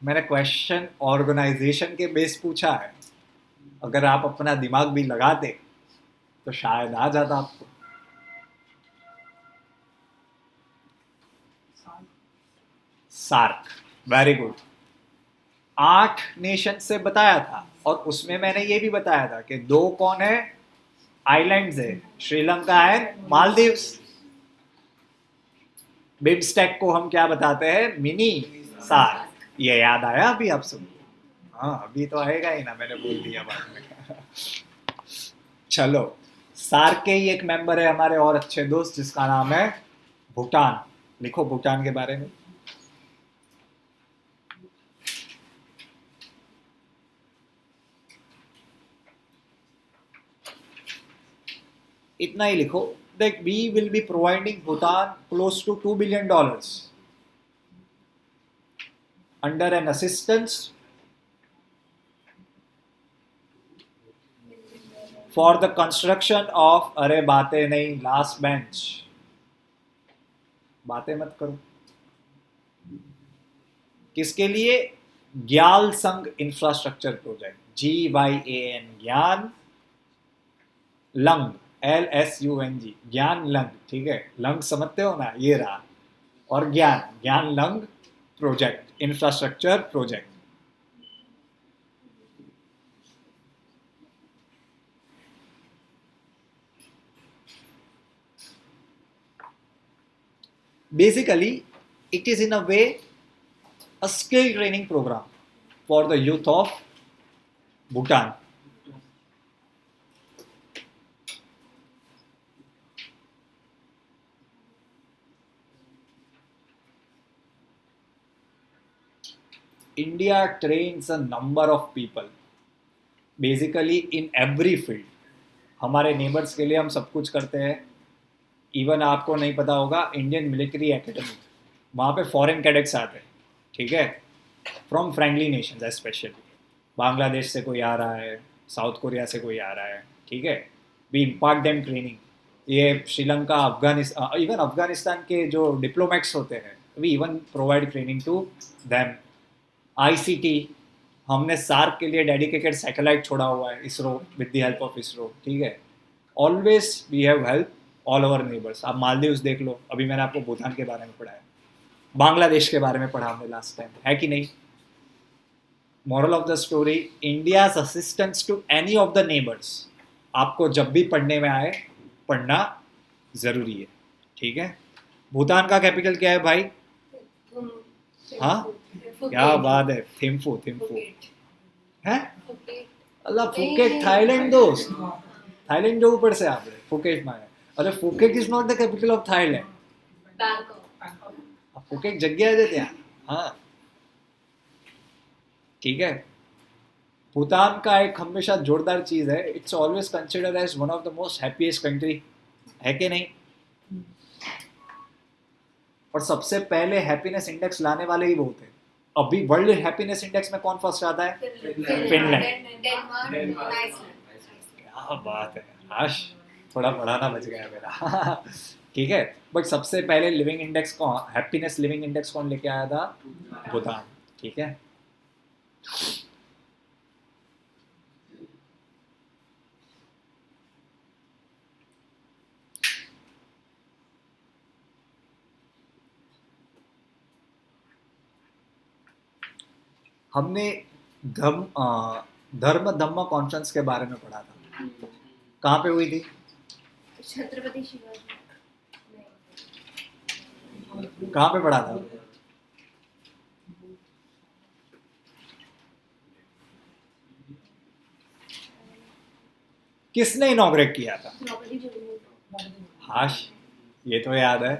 मैंने क्वेश्चन ऑर्गेनाइजेशन के बेस पूछा है, अगर आप अपना दिमाग भी लगाते तो शायद आ जाता आपको। SAARC, very good. 8 नेशन से बताया था, और उसमें मैंने ये भी बताया था कि 2 कौन है? आइलैंड्स है, श्रीलंका एंड मालदीव्स। बिमस्टेक को हम क्या बताते हैं? मिनी सार्क। ये याद आया अभी आप सबको? हाँ, अभी तो आएगा ही ना, मैंने बोल दिया बाद में। चलो, सार्क के ही एक मेंबर है हमारे और अच्छे दोस्त, जिसका नाम है भूटान। लिखो भूटान के बारे में। इतना ही लिखो, that we will be providing Bhutan close to $2 billion under an assistance for the construction of, अरे बातें नहीं, लास्ट बेंच, बातें मत करो। किसके लिए? ग्याल संघ इंफ्रास्ट्रक्चर प्रोजेक्ट, GYAN, ज्ञान लंग, LSUNG, ज्ञान लंग, ठीक है। लंग समझते हो ना, ये रहा। और ज्ञान lung project, infrastructure project. Basically, it is in a way a skill training program for the youth of Bhutan. India trains a number of people, basically in every field. हमारे नेबर्स के लिए हम सब कुछ करते हैं, इवन आपको नहीं पता होगा, इंडियन मिलिट्री एकेडमी, वहाँ पे फॉरेन कैडेट्स आते हैं, ठीक है, from friendly Nations, specially Bangladesh से कोई आ रहा है, साउथ कोरिया से कोई आ रहा है, ठीक है, वी इम्पार्ट देम ट्रेनिंग। ये श्रीलंका, अफगानिस्तान, इवन अफगानिस्तान के जो डिप्लोमेट्स होते हैं, we even provide training to them. ICT, हमने सार्क के लिए डेडिकेटेड सैटेलाइट छोड़ा हुआ है, ISRO, with the help of ISRO, ठीक है। Always we have help all over neighbours. आप मालदीव्स देख लो, अभी मैंने आपको भूटान के बारे में पढ़ाया, बांग्लादेश के बारे में पढ़ा हमने लास्ट टाइम, है कि नहीं? Moral of the story, India's assistance to any of the neighbours, आपको जब भी पढ़ने में आए, पढ़ना ज़रूरी है, ठीक है। भूटान का कैपिटल क्या है भाई? हाँ, क्या बात है, थिम्फू, थिम्फू है, अल्लाह, फुकेट थाईलैंड दोस्त, थाईलैंड जो ऊपर से आप रहे, फुकेट में है। अरे Phuket is not the capital of Thailand, Phuket जगह है ત્યાં, हाँ, ठीक है। भूटान का एक हमेशा जोरदार चीज़ है, it's always considered as one of the most happiest country, है कि नहीं? और सबसे पहले हैप्पीनेस इंडेक्स लाने वाले ही वो थे। अभी वर्ल्ड हैप्पीनेस इंडेक्स में कौन फर्स्ट आता है? फिनलैंड। क्या बात है, आश थोड़ा पढ़ाना बच गया मेरा ठीक है। बट सबसे पहले लिविंग इंडेक्स कौन, हैप्पीनेस लिविंग इंडेक्स कौन लेके आया था? भूटान, ठीक है। हमने धर्म धम्म कॉन्फ्रेंस के बारे में पढ़ा था, कहाँ पे हुई थी?
छत्रपति शिवाजी।
कहाँ पे पढ़ा था? किसने इनॉग्रेट किया था?
द्रौपदी मुर्मू।
हाश, ये तो याद है,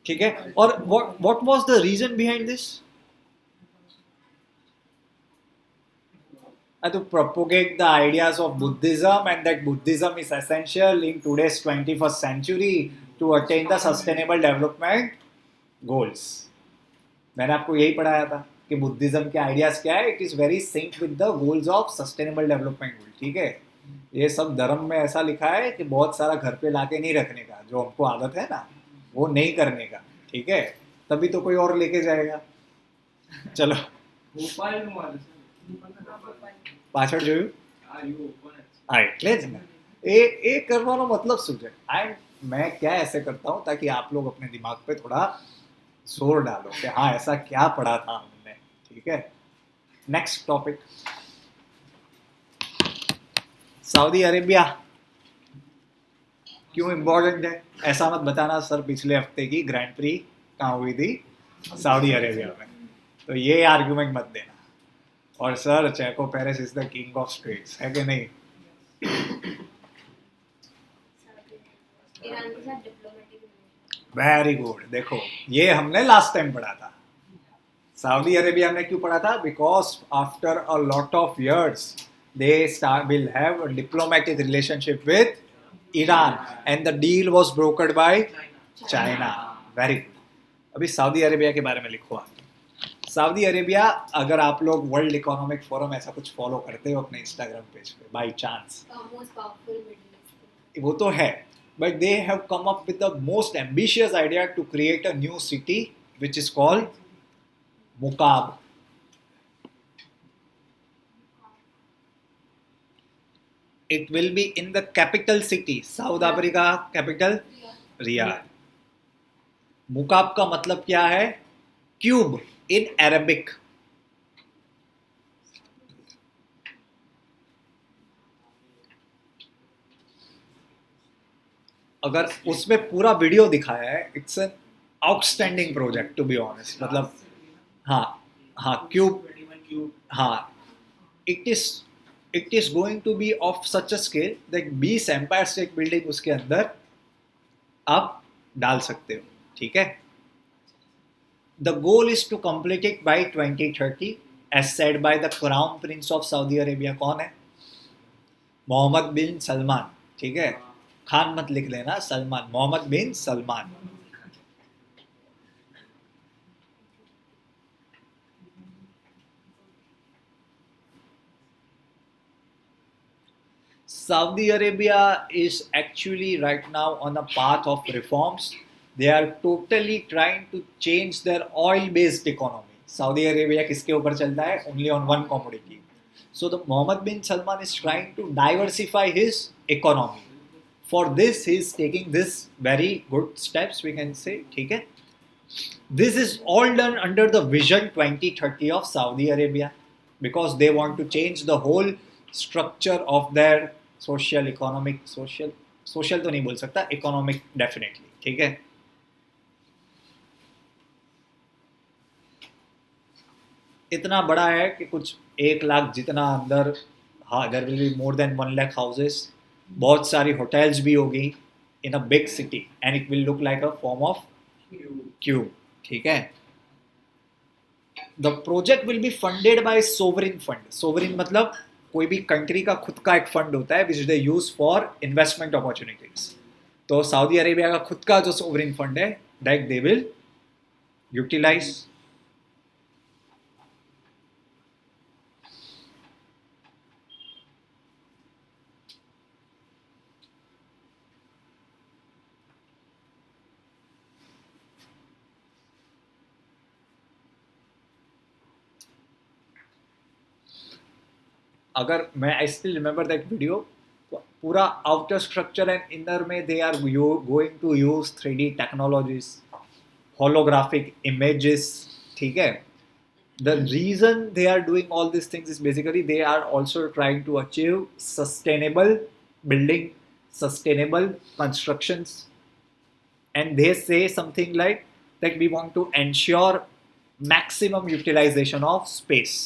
ठीक है। और what was the reason behind this? To propagate the ideas of Buddhism, and that Buddhism is essential in today's 21st century to attain the sustainable development goals. मैंने आपको यही पढ़ाया था कि बुद्धिज्म के आइडियाज क्या है, it is very sync with the goals of sustainable development goal, ठीक है। ये सब धर्म में ऐसा लिखा है कि बहुत सारा घर पे लाके नहीं रखने का, जो हमको आदत है ना, वो नहीं करने का, ठीक है, तभी तो कोई और लेके जाएगा। चलो, પાછળ જોયું? એટલે જ ને, એ કરવાનો मतलब શું છે? मैं क्या ऐसे करता हूँ ताकि आप लोग अपने दिमाग पे थोड़ा जोर डालो कि हाँ ऐसा क्या पढ़ा था हमने, ठीक है। नेक्स्ट टॉपिक, सऊदी अरेबिया क्यों इम्पोर्टेंट है? ऐसा मत बताना सर पिछले हफ्ते की ग्रैंड प्री कहाँ हुई थी? सऊदी अरेबिया में। तो ये आर्गुमेंट मत देना। और sir Checo Perez is the king of streets, है कि नहीं? Very good. देखो ये हमने लास्ट टाइम पढ़ा था। सऊदी अरेबिया में क्यों पढ़ा था? Because after a lot of years they will have a diplomatic relationship with Iran and the deal was brokered by China. Very good. अभी सऊदी अरेबिया के बारे में लिखो आप। सऊदी अरेबिया, अगर आप लोग वर्ल्ड इकोनॉमिक फोरम ऐसा कुछ फॉलो करते हो अपने इंस्टाग्राम पेज पे बाय चांस, वो तो है, but they have come up with the most ambitious idea to create a new city which is called Mukaab. It will be in the capital city, South Africa capital Riyadh. Mukaab का मतलब क्या है? Cube in Arabic. अगर उसमें पूरा वीडियो दिखाया है, it's an outstanding project to be honest. मतलब हाँ क्यूब, हाँ it is going to be of such a scale that 20 Empire State Building उसके अंदर आप डाल सकते हो, ठीक है। The goal is to complete it by 2030 as said by the crown prince of Saudi Arabia। कौन है? मोहम्मद बिन सलमान, ठीक है। खान मत लिख लेना, सलमान, मोहम्मद बिन Salman. Saudi Arabia is actually right now on a path of reforms. They are totally trying to change their oil-based economy. Saudi Arabia किसके ऊपर चलता है? Only on one commodity. So the Mohammed bin Salman is trying to diversify his economy. For this, he is taking this very good steps, we can say. ठीक है? This is all done under the Vision 2030 of Saudi Arabia because they want to change the whole structure of their social, economic, social तो नहीं बोल सकता, economic definitely, ठीक है? इतना बड़ा है कि कुछ 1 लाख जितना अंदर, हाँ, there will be more than 1 lakh houses, बहुत सारी hotels भी होगी in a big city and it will look like a form of cube, ठीक है? The project will be funded by sovereign fund. Sovereign मतलब कोई भी कंट्री का खुद का एक फंड होता है which they use for investment opportunities. तो सऊदी अरेबिया का खुद का जो सोवरेन फंड है that they will utilize. अगर मैं I still remember that video, पूरा आउटर स्ट्रक्चर एंड इनर में they are going to use 3D technologies, holographic images, ठीक है? The reason they are doing all these things is basically they are also trying to achieve sustainable building, sustainable constructions, and they say something like that we want to ensure maximum utilization of space.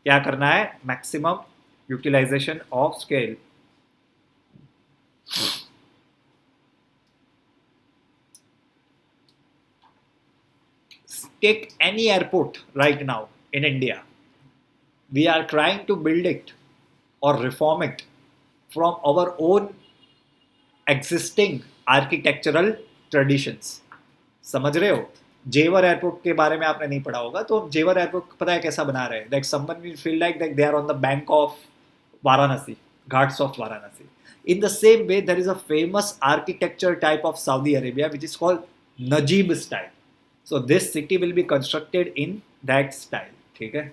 क्या करना है? Maximum utilisation of scale. Take any airport right now in India. We are trying to build it or reform it from our own existing architectural traditions. समझ रहे हो? जेवर एयरपोर्ट के बारे में आपने नहीं पढ़ा होगा, तो जेवर एयरपोर्ट पता है कैसा बना रहे हैं? Like someone will feel like that they are on the bank of Varanasi, ghats of Varanasi. In the same way, there is a famous architecture type of Saudi Arabia which is called Najib style. So this city will be constructed in that style. ठीक है?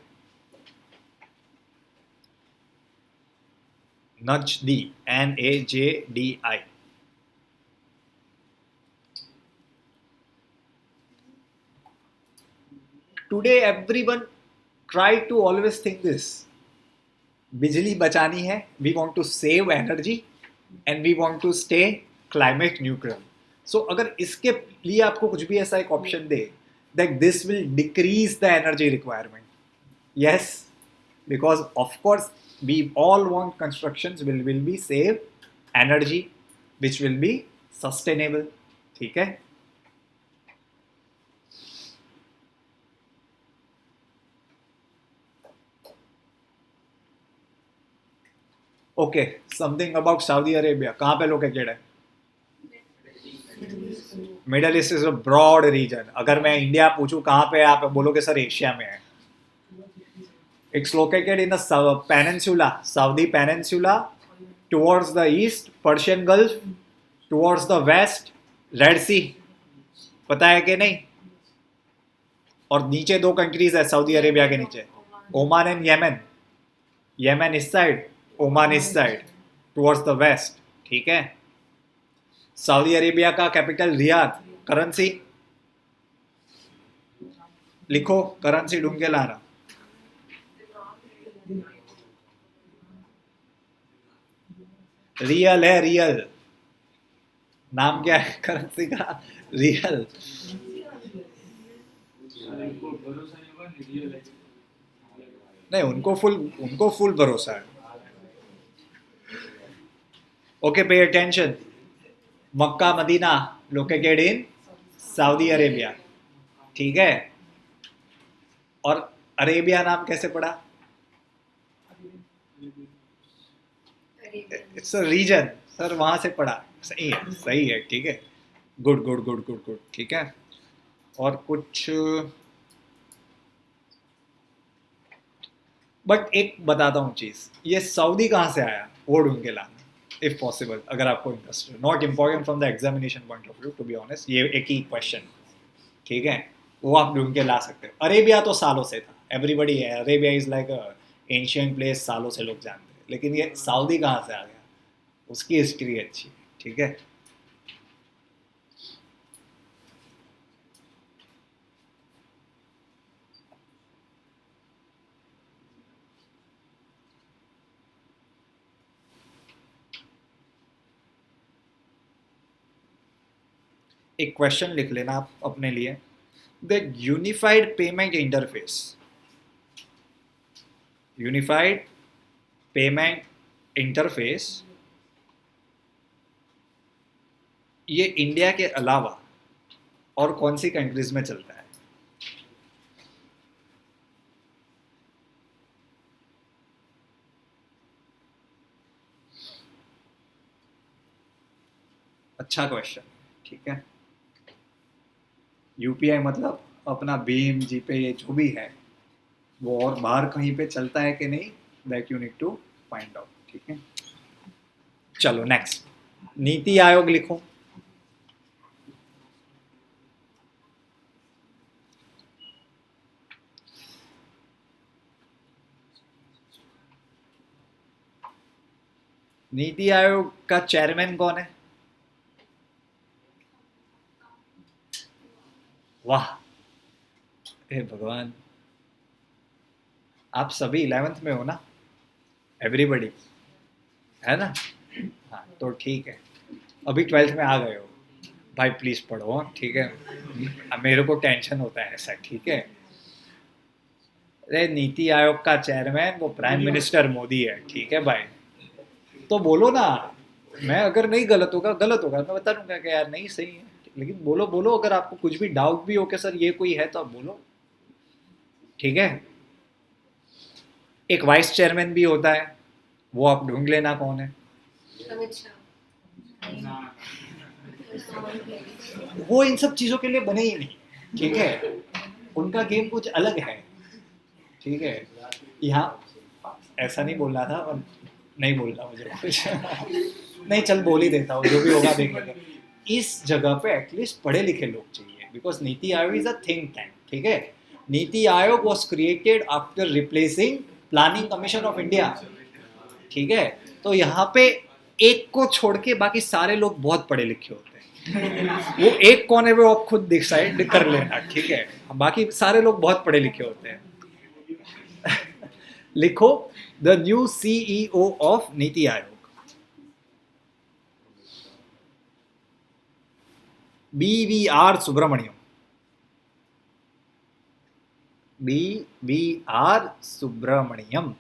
Najdi, Najdi. Today everyone try to always think this. बिजली बचानी है, we want to save energy and we want to stay climate neutral. So अगर इसके लिए आपको कुछ भी ऐसा एक option they that this will decrease the energy requirement. Yes, because of course we all want constructions will be save energy which will be sustainable. ठीक है? Okay, something about Saudi Arabia. कहाँ पे लोकेटेड है? Middle East is a broad region. अगर मैं इंडिया पूछूं कहाँ पे है, आप बोलोगे सर एशिया में है. It's located in the peninsula, Saudi peninsula, towards the east Persian gulf, towards the west red sea. पता है कि नहीं? और नीचे 2 कंट्रीज है सऊदी अरेबिया के नीचे, ओमान एंड येमेन. येमेन इस साइड, ओमान इस साइड, टुवर्ड्स द वेस्ट. ठीक है? सऊदी अरेबिया का कैपिटल रियाद. करेंसी लिखो, करेंसी ढूंढ के लाना. रियल है, रियल. नाम क्या है करेंसी का? रियल. नहीं, उनको फुल भरोसा है. Okay, pay attention. Mecca Medina located in Saudi Arabia. ठीक है? और अरेबिया नाम कैसे पड़ा? It's a reason. सर वहाँ से पढ़ा, सही है ठीक है, good good good good good, ठीक है। और कुछ, बट एक बताता हूँ चीज़, ये सऊदी कहाँ से आया वो ढूंढ के लाना इफ पॉसिबल, अगर आपको इंटरेस्ट है। Not important from the examination point of view to be honest, ये एक ही क्वेश्चन, ठीक है, वो आप ढूंढ के ला सकते हो। अरेबिया तो सालों से था, एवरीबडी है, Arabia is like ancient place, सालों से लोग जानते हैं, लेकिन ये सऊदी कहाँ से आ गया, उसकी हिस्ट्री अच्छी है, ठीक है। एक क्वेश्चन लिख लेना आप अपने लिए, the unified payment interface, unified payment interface, ये इंडिया के अलावा और कौन सी कंट्रीज में चलता है? अच्छा क्वेश्चन, ठीक है। यूपीआई मतलब अपना भीम, जीपे, ये जो भी है वो और बाहर कहीं पे चलता है कि नहीं, that you need to find out, ठीक है। चलो नेक्स्ट, नीति आयोग लिखो। नीति आयोग का चेयरमैन कौन है? वाह, हे भगवान, आप सभी 11th में हो ना, एवरीबडी है ना? हाँ तो ठीक है, अभी 12th में आ गए हो भाई, प्लीज पढ़ो, ठीक है। अब मेरे को टेंशन होता है ऐसा, ठीक है। अरे नीति आयोग का चेयरमैन वो प्राइम मिनिस्टर मोदी है, ठीक है भाई, तो बोलो ना। मैं अगर नहीं गलत होगा मैं बता दूंगा कि यार नहीं सही है, लेकिन बोलो बोलो, अगर आपको कुछ भी डाउट भी हो कि सर ये कोई है तो आप बोलो, ठीक है। एक वाइस चेयरमैन भी होता है, वो आप ढूंढ लेना कौन है।
अमित शाह।
वो इन सब चीजों के लिए बने ही नहीं, ठीक है, उनका गेम कुछ अलग है, ठीक है। यहाँ ऐसा नहीं बोलना था, और नहीं बोलना मुझे कुछ नहीं, चल बोल ही देता हूँ, जो भी होगा देख लेंगे। इस जगह पे एटलीस्ट पढ़े लिखे लोग चाहिए, because NITI Aayog is a think tank, ठीक है। NITI Aayog was created after replacing planning commission of India, ठीक है। तो यहाँ पे एक को छोड़ के बाकी सारे लोग बहुत पढ़े लिखे होते हैं। वो एक कोने पे आप खुद डिसाइड कर लेना, ठीक है, बाकी सारे लोग बहुत पढ़े लिखे होते हैं। लिखो, the new CEO of NITI Aayog, BVR Subrahmanyam, BVR Subrahmanyam.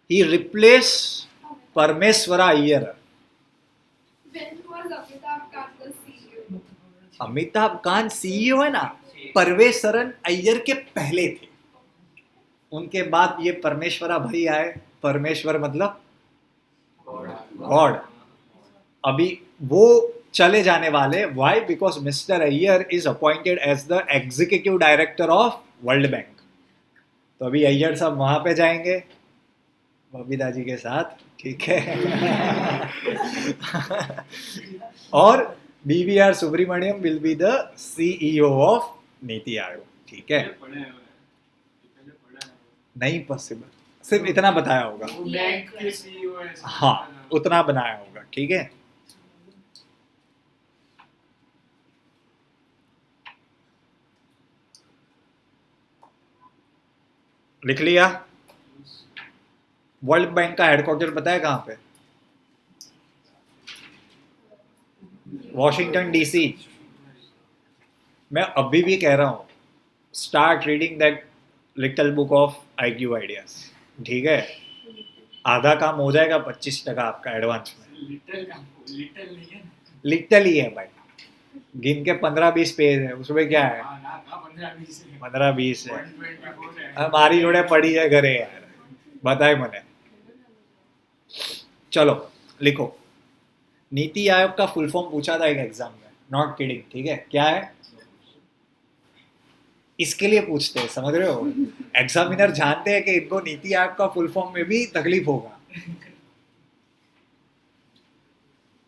He replaced Parmeshwara Iyer.
When was Amitabh Kant the CEO?
Amitabh Kant CEO है ना, परमेश्वरन अय्यर के पहले थे, उनके बाद ये परमेश्वरा भाई आए। परमेश्वर मतलब गॉड। अभी वो चले जाने वाले, why? Because Mister Iyer is appointed as the executive director of World Bank. तो अभी अय्यर साहब वहां पे जाएंगे बबीता जी के साथ, ठीक है। और BVR Subrahmanyam will be the CEO of NITI Aayog, ठीक है। नहीं पॉसिबल, सिर्फ इतना बताया होगा,
वो बैंक के सीईओ है।
हाँ उतना बनाया होगा, ठीक है। लिख लिया? वर्ल्ड बैंक का हेडक्वार्टर पता है कहाँ पे? Washington DC। मैं अभी भी कह रहा हूँ, start reading that little book of IQ ideas, ठीक है। आधा काम हो जाएगा, 25% आपका एडवांस में।
लिटिल नहीं है।
लिटिल ही है भाई, गिन के 15-20 पेज है, उसमें क्या है?
हाँ ना था 15-20 है
15-20 है।
124 है
हमारी जोड़े पड़ी है घरे यार, बताए मने। चलो लिखो, नीति आयोग का फुल फॉर्म पूछा था एक एग्जाम में, नॉट किडिंग, ठीक है? क्या है? इसके लिए पूछते हैं, समझ रहे हो? एग्जामिनर जानते हैं कि इनको नीति आयोग का फुल फॉर्म में भी तकलीफ होगा।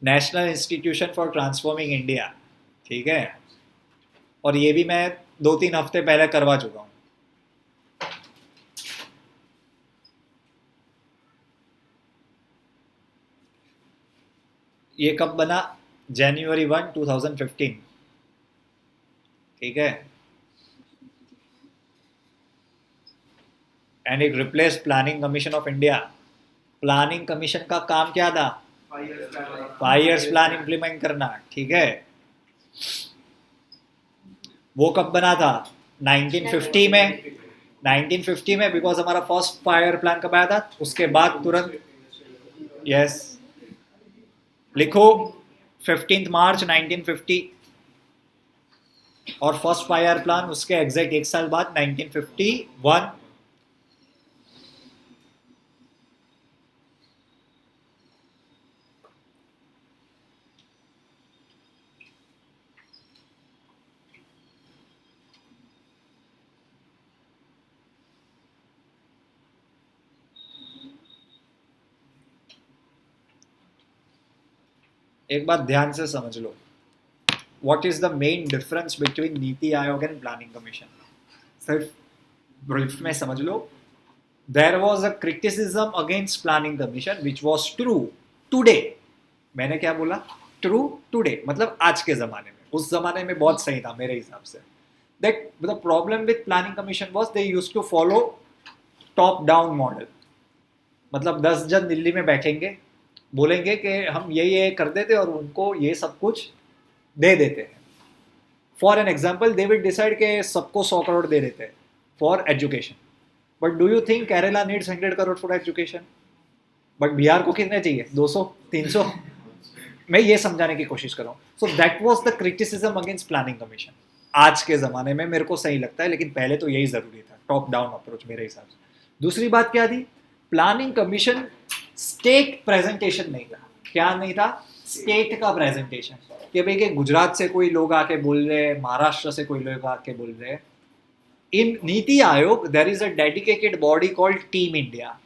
National institution for transforming India, ठीक है? और ये भी मैं 2-3 हफ्ते पहले करवा चुका हूँ। ये कब बना? January 1, 2015, ठीक है? And it replace planning commission of India. Planning commission का काम क्या था? 5 years प्लान इंप्लीमेंट करना, ठीक है? वो कब बना था? 1950 में। 1950 में, बिकॉज हमारा फर्स्ट 5 year प्लान कब आया था? उसके बाद तुरंत, यस, लिखो 15 मार्च 1950, और फर्स्ट 5 year प्लान उसके एग्जैक्ट 1 साल बाद 1951। एक बात ध्यान से समझ लो, what is the main difference between Niti Aayog and planning commission? सिर्फ ब्रीफ में समझ लो। There was a criticism against planning commission which was true today. मैंने क्या बोला? ट्रू टुडे, मतलब आज के जमाने में। उस जमाने में बहुत सही था मेरे हिसाब से। That the problem with Planning Commission was they used to follow top down model. मतलब 10 जन दिल्ली में बैठेंगे, बोलेंगे कि हम ये कर देते और उनको ये सब कुछ दे देते हैं। For an example, they will decide के सबको 100 करोड़ दे देते हैं for education. But do you think Kerala needs 100 crore for education? But Bihar को कितने चाहिए? 200, 300? मैं ये समझाने की कोशिश कर रहा हूँ। So that was the criticism against planning commission. आज के ज़माने में मेरे को सही लगता है, लेकिन पहले तो यही ज़रूरी था, टॉप डाउन अप्रोच मेरे हिसाब से। दूसरी बात क्या थी? प्लानिंग कमीशन स्टेट प्रेजेंटेशन नहीं था। क्या नहीं था? स्टेट का प्रेजेंटेशन, कि भाई कि गुजरात से कोई लोग आके बोल रहे हैं, महाराष्ट्र से कोई लोग आके बोल रहे हैं। In NITI Aayog there is a dedicated body called Team India.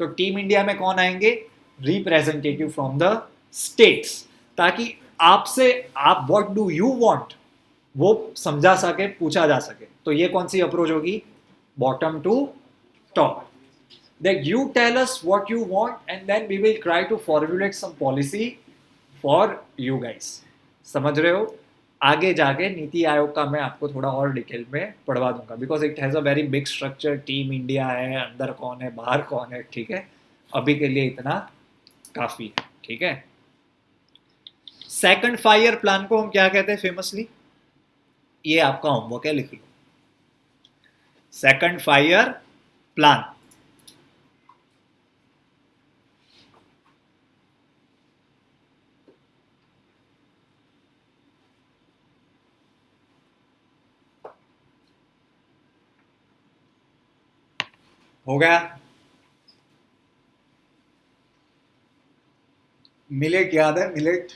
तो टीम इंडिया में कौन आएंगे? रिप्रेजेंटेटिव फ्रॉम द स्टेट्स, ताकि आपसे आप व्हाट डू यू वांट वो समझा सके, पूछा जा सके। तो ये कौन सी अप्रोच होगी? Bottom to top. That you tell us what you want and then we will try to formulate some policy for you guys. समझ रहे हो? आगे जाके नीति आयोग का मैं आपको थोड़ा और डिटेल में पढ़वा दूंगा, because it has a very big structure. Team India है, अंदर कौन है, बाहर कौन है, ठीक है? अभी के लिए इतना काफ़ी है, ठीक है? सेकंड 5 year प्लान को हम क्या कहते हैं फेमसली? ये आपका होमवर्क है, लिख लो। सेकंड 5 year प्लान हो गया। मिलेट याद है? मिलेट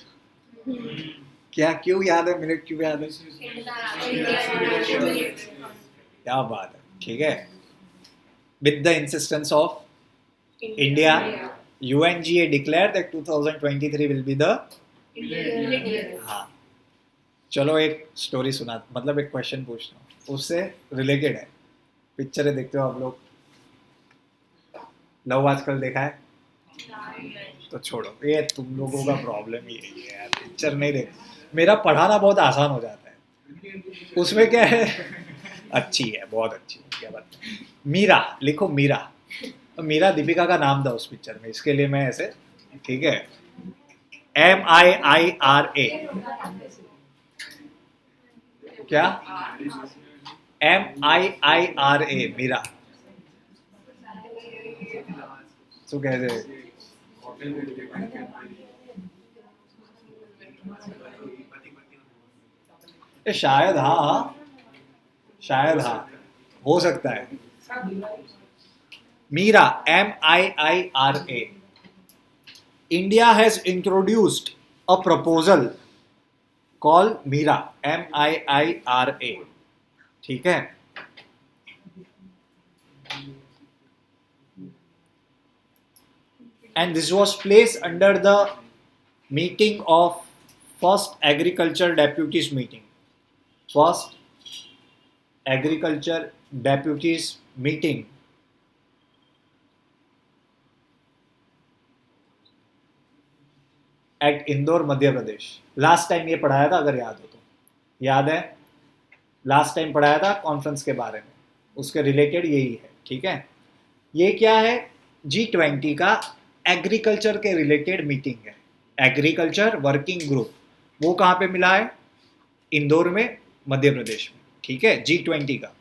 क्या, क्यों याद है? मिलेट क्यों याद है? क्या बात है, ठीक है? With the insistence of India, UNGA declared that 2023 will be the, हाँ। चलो एक स्टोरी सुना, मतलब एक क्वेश्चन पूछता हूँ, उससे रिलेटेड है। पिक्चरें देखते हो आप लोग? लव आजकल देखा है? तो छोड़ो, ये तुम लोगों का प्रॉब्लम ही है यार, पिक्चर नहीं देख। मेरा पढ़ाना बहुत आसान हो जाता है, उसमें क्या है? अच्छी है, बहुत अच्छी है, क्या बात है। मीरा, लिखो मीरा। मीरा दीपिका का नाम था उस पिक्चर में, इसके लिए मैं ऐसे, ठीक है? MIIRA, क्या? MIIRA, मीरा। શું કહે છે? शायद हाँ, शायद हाँ, हो सकता है। Meera, MIIRA, India has introduced a proposal called Meera, MIIRA, ठीक है। And this was placed under the meeting of first agriculture deputies meeting. First agriculture deputies meeting at Indore Madhya Pradesh. Last time ये पढ़ाया था, अगर याद हो तो, याद है लास्ट टाइम पढ़ाया था कॉन्फ्रेंस के बारे में, उसके रिलेटेड यही है, ठीक है। ये क्या है, G20 का एग्रीकल्चर के रिलेटेड मीटिंग है, एग्रीकल्चर वर्किंग ग्रुप। वो कहाँ पे मिला है, इंदौर में, मध्य प्रदेश में, ठीक है, G20 का।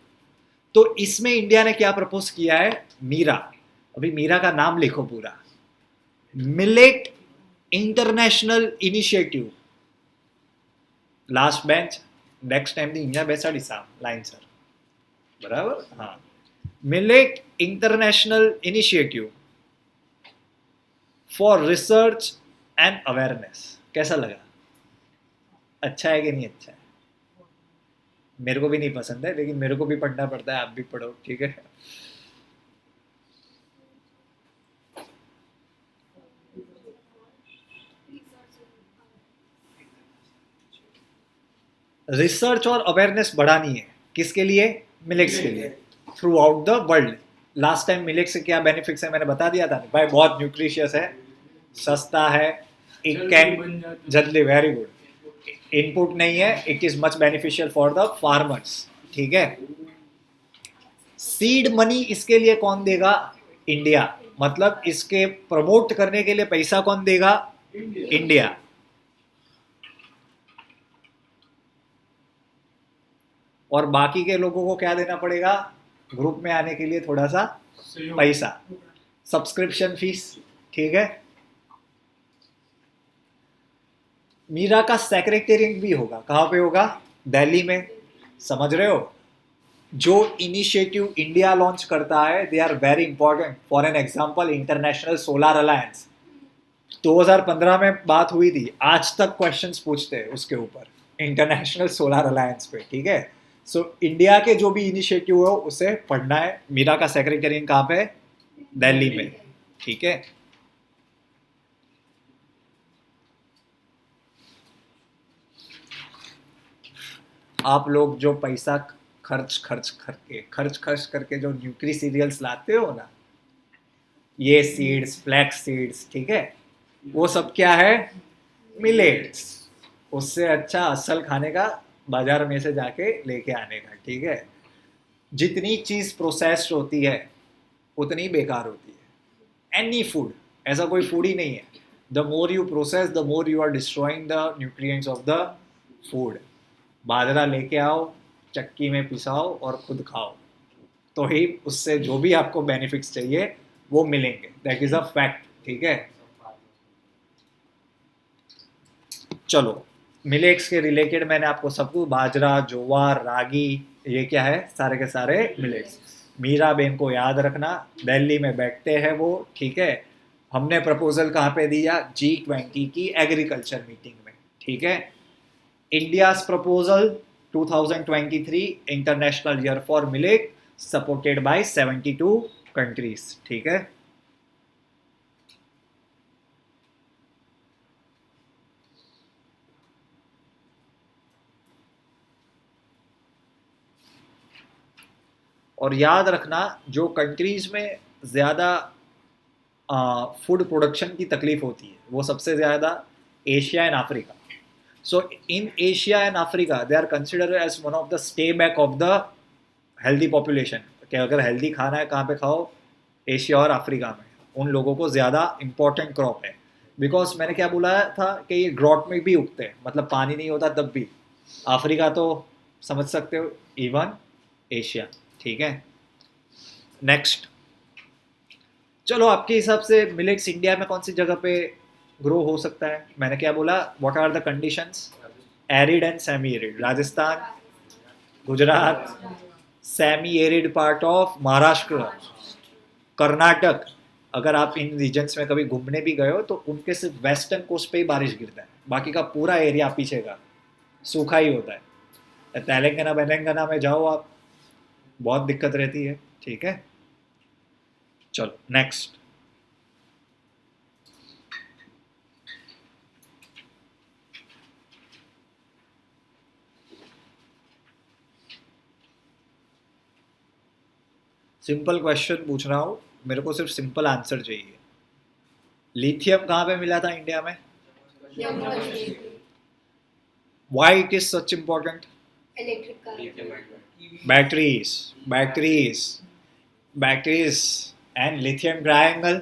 तो इसमें इंडिया ने क्या प्रपोज किया है, मीरा। अभी मीरा का नाम लिखो पूरा, millet international initiative. Last bench next time the India बेसाड़ी साहब लाइन सर, बराबर, हाँ। Millet international initiative for research and awareness. कैसा लगा, अच्छा है कि नहीं अच्छा है? मेरे को भी नहीं पसंद है, लेकिन मेरे को भी पढ़ना पड़ता है, आप भी पढ़ो, ठीक है। रिसर्च और अवेयरनेस बढ़ानी है, किसके लिए, मिलेट्स के लिए, through out the world. Last time millets से क्या बेनिफिट्स है मैंने बता दिया था भाई, बहुत न्यूट्रिशियस है, सस्ता है, इट कैन जल्दी, वेरी गुड, इनपुट नहीं है, it is much beneficial for the farmers, ठीक है। सीड मनी इसके लिए कौन देगा, इंडिया, मतलब इसके प्रमोट करने के लिए पैसा कौन देगा, इंडिया। और बाकी के लोगों को क्या देना पड़ेगा, ग्रुप में आने के लिए थोड़ा सा पैसा, सब्सक्रिप्शन फीस, ठीक है। मीरा का सेक्रेटेरिएट भी होगा, कहाँ पे होगा, दिल्ली में, समझ रहे हो। जो इनिशिएटिव इंडिया लॉन्च करता है, they are very important. For an example, international solar alliance 2015 में बात हुई थी, आज तक क्वेश्चंस पूछते हैं उसके ऊपर, इंटरनेशनल सोलर अलायंस पे, ठीक है। सो इंडिया के जो भी इनिशिएटिव हो उसे पढ़ना है। मीरा का सेक्रेटेरिएट कहाँ पे, दिल्ली में, ठीक है। आप लोग जो पैसा खर्च करके जो न्यूट्री सीरियल्स लाते हो ना, ये सीड्स, फ्लैक्स सीड्स, ठीक है, वो सब क्या है, मिलेट्स। उससे अच्छा असल खाने का बाजार में से जाके लेके आने का, ठीक है। जितनी चीज प्रोसेस्ड होती है उतनी बेकार होती है। एनी फूड, ऐसा कोई फूड ही नहीं है, the more you process the more you are destroying the nutrients of the food. बाजरा लेके आओ, चक्की में पिसाओ और खुद खाओ, तो ही उससे जो भी आपको बेनिफिट्स चाहिए वो मिलेंगे, दैट इज अ फैक्ट, ठीक है। चलो, मिलेट्स के रिलेटेड मैंने आपको सब कुछ, बाजरा, ज्वार, रागी, ये क्या है, सारे के सारे मिलेट्स। मीरा बेन को याद रखना, दिल्ली में बैठते हैं वो, ठीक है। हमने प्रपोजल कहाँ पे दिया, G20 की एग्रीकल्चर मीटिंग में, ठीक है। India's proposal 2023 international year for millet, supported by 72 countries, ठीक है। और याद रखना, जो कंट्रीज में ज़्यादा फूड प्रोडक्शन की तकलीफ होती है वो सबसे ज़्यादा Asia and Africa. So in Asia and Africa they are considered as one of the stay back of the healthy population. कि अगर हेल्दी खाना है कहाँ पे खाओ, एशिया और अफ्रीका में, उन लोगों को ज़्यादा इम्पोर्टेंट क्रॉप है। बिकॉज मैंने क्या बोला था कि ये ड्रॉट में भी उगते हैं, मतलब पानी नहीं होता तब भी। अफ्रीका तो समझ सकते हो, इवन एशिया, ठीक है। नेक्स्ट, चलो आपके हिसाब से मिलेट्स इंडिया में कौन सी जगह पे ग्रो हो सकता है? मैंने क्या बोला, what are the conditions? Arid and semi arid, Rajasthan, Gujarat, semi arid part of Maharashtra, Karnataka. अगर आप इन रीजन्स में कभी घूमने भी गए हो तो उनके सिर्फ वेस्टर्न कोस्ट पे ही बारिश गिरता है, बाकी का पूरा एरिया पीछे का सूखा ही होता है। तेलंगाना बेलंगाना में जाओ आप, बहुत दिक्कत रहती है। ठीक है, चलो नेक्स्ट। सिंपल क्वेश्चन पूछ रहा हूँ, मेरे को सिर्फ सिंपल आंसर चाहिए। लिथियम कहाँ पे मिला था इंडिया में? Why it is such important?
Electric car,
batteries and lithium triangle,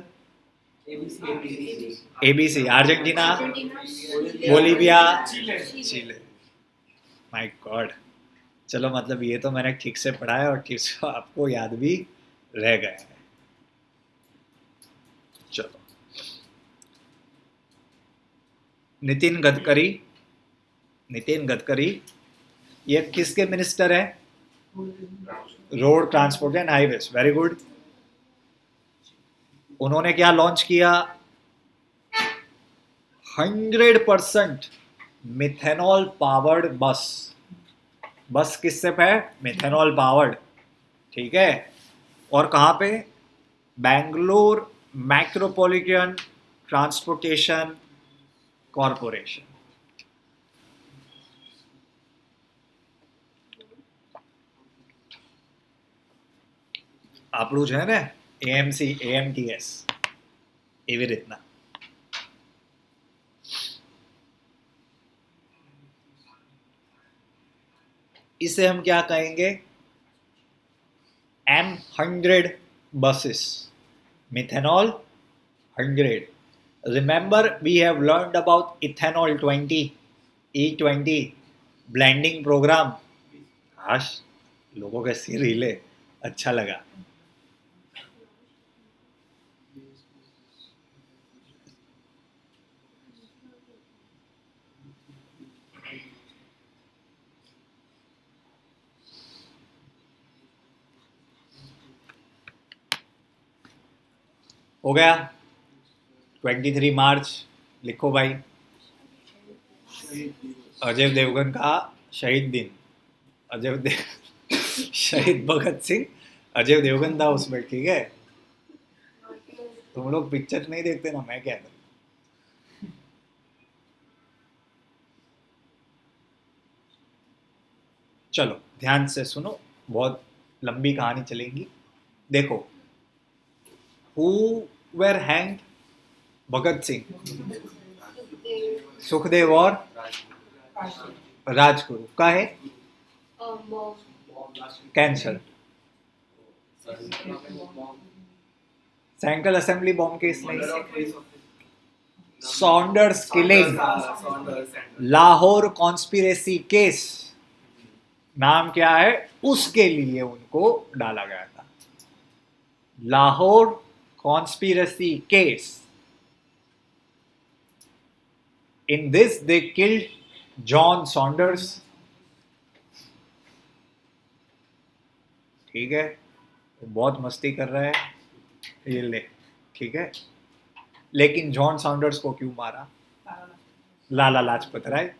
ABC, Argentina, Bolivia, Chile. My God, चलो मतलब ये तो मैंने ठीक से पढ़ा है और ठीक से आपको याद भी रह गया है। चलो, नितिन गडकरी ये किसके मिनिस्टर है? Road transport and highways, very good. उन्होंने क्या लॉन्च किया? 100% मिथेनॉल पावर्ड बस किससे है? Methanol powered. ठीक है, और कहाँ पे? Bangalore metropolitan transportation corporation. આપણું છે ને AMC AMTS એવી રીતના। इसे हम क्या कहेंगे? M100 buses, methanol 100। Remember we have learned about ethanol 20, E20 blending program। हाश, लोगों के सिर हिले, अच्छा लगा। हो गया? 23 मार्च लिखो भाई, अजय देवगन का शहीद दिन। शहीद भगत सिंह, अजय देवगन था उसमें। ठीक है, तुम लोग पिक्चर नहीं देखते ना, मैं क्या करूं। चलो ध्यान से सुनो, बहुत लंबी कहानी चलेगी। देखो, who were hanged? Bhagat Singh, Sukhdev और राजगुरु। का है? Cancer. Central assembly bomb case नहीं, Saunders killing, Lahore conspiracy case, नाम क्या है? उसके लिए उनको डाला गया था, Lahore conspiracy case। In this they killed John Saunders। ठीक है, बहुत मस्ती कर रहा है ये ले। ठीक है, लेकिन जॉन सॉन्डर्स को क्यों मारा? लाला लाजपत राय।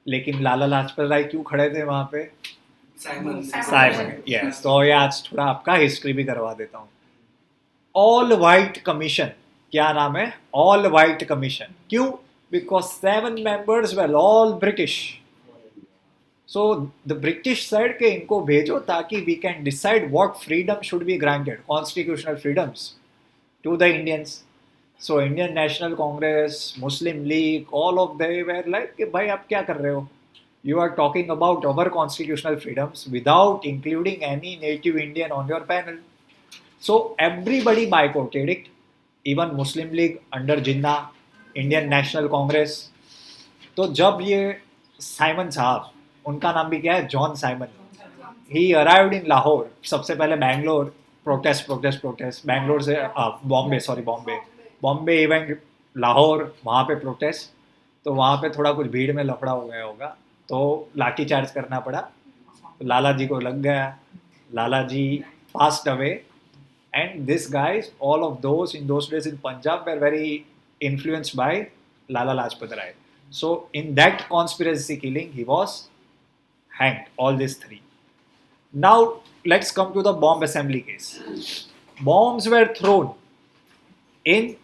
लेकिन लाला लाजपत राय क्यों खड़े थे वहां पे? साइमन। यस, तो ये आज थोड़ा आपका हिस्ट्री भी करवा देता हूँ। ऑल वाइट कमीशन, क्या नाम है? All white commission. क्यों? Because 7 members were all British। So the British said कि इनको भेजो ताकि we can decide what freedom should be granted, constitutional freedoms to the Indians। So Indian National Congress, Muslim League, all of they were like कि भाई आप क्या कर रहे हो? You are talking about our constitutional freedoms without including any native Indian on your panel। So everybody boycotted it, even Muslim League under Jinnah, Indian National Congress। तो जब ये साइमन साहब, उनका नाम भी क्या है? John Simon. He arrived in Lahore. सबसे पहले बैंगलोर, प्रोटेस्ट। बैंगलोर से बॉम्बे इवेंट, लाहौर, वहाँ पे प्रोटेस्ट। तो वहाँ पे थोड़ा कुछ भीड़ में लफड़ा हो गया होगा, तो लाठी चार्ज करना पड़ा, तो लाला जी को लग गया, लाला जी passed away. And this guys, all of those in those days in Punjab were very influenced by Lala Lajpat Rai. So in that conspiracy killing, he was hanged. All these three. Now let's come to the bomb assembly case. Bombs were thrown in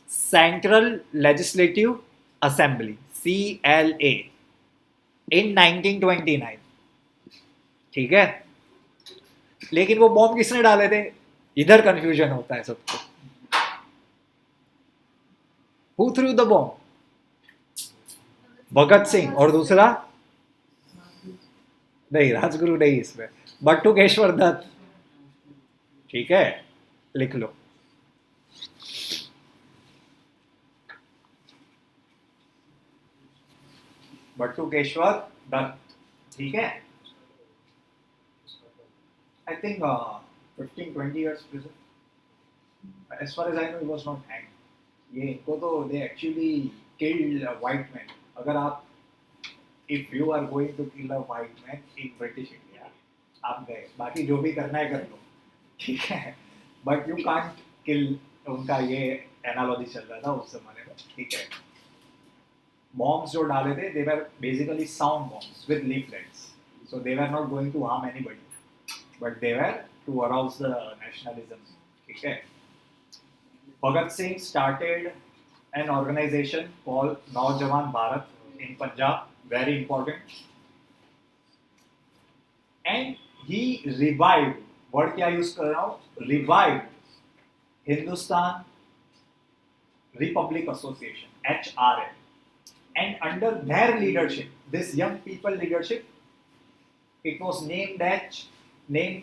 Central Legislative Assembly (CLA) in 1929. ठीक है, लेकिन वो बॉम्ब किसने डाले थे, इधर कंफ्यूजन होता है सबको. Who threw the bomb? Bhagat Singh. और दूसरा नहीं, राजगुरु नहीं इसमें, बटुकेश्वर दत्त. ठीक है, लिख लो. बटुकेश्वर दत्त. ठीक है, I think 15-20 years prison. As far as I know, he was not hanged. ये इनको तो they actually killed a white man. अगर आप if you are going to kill a white man in British India, आप गए, बाकी जो भी करना है कर लो, ठीक है, but you can't kill. उनका ये एनालॉजी चल रहा था उस जमाने में, ठीक है. Bombs जो डाले थे, they were basically sound bombs with leaflets, so they were not going to harm anybody. But they were to arouse the nationalism. ठीक है. Bhagat Singh started an organization called Naujawan Bharat in Punjab, very important. And he revived, word क्या use कर रहा हूँ, revived Hindustan Republic Association (HRA), and under their leadership, this young people leadership, it was named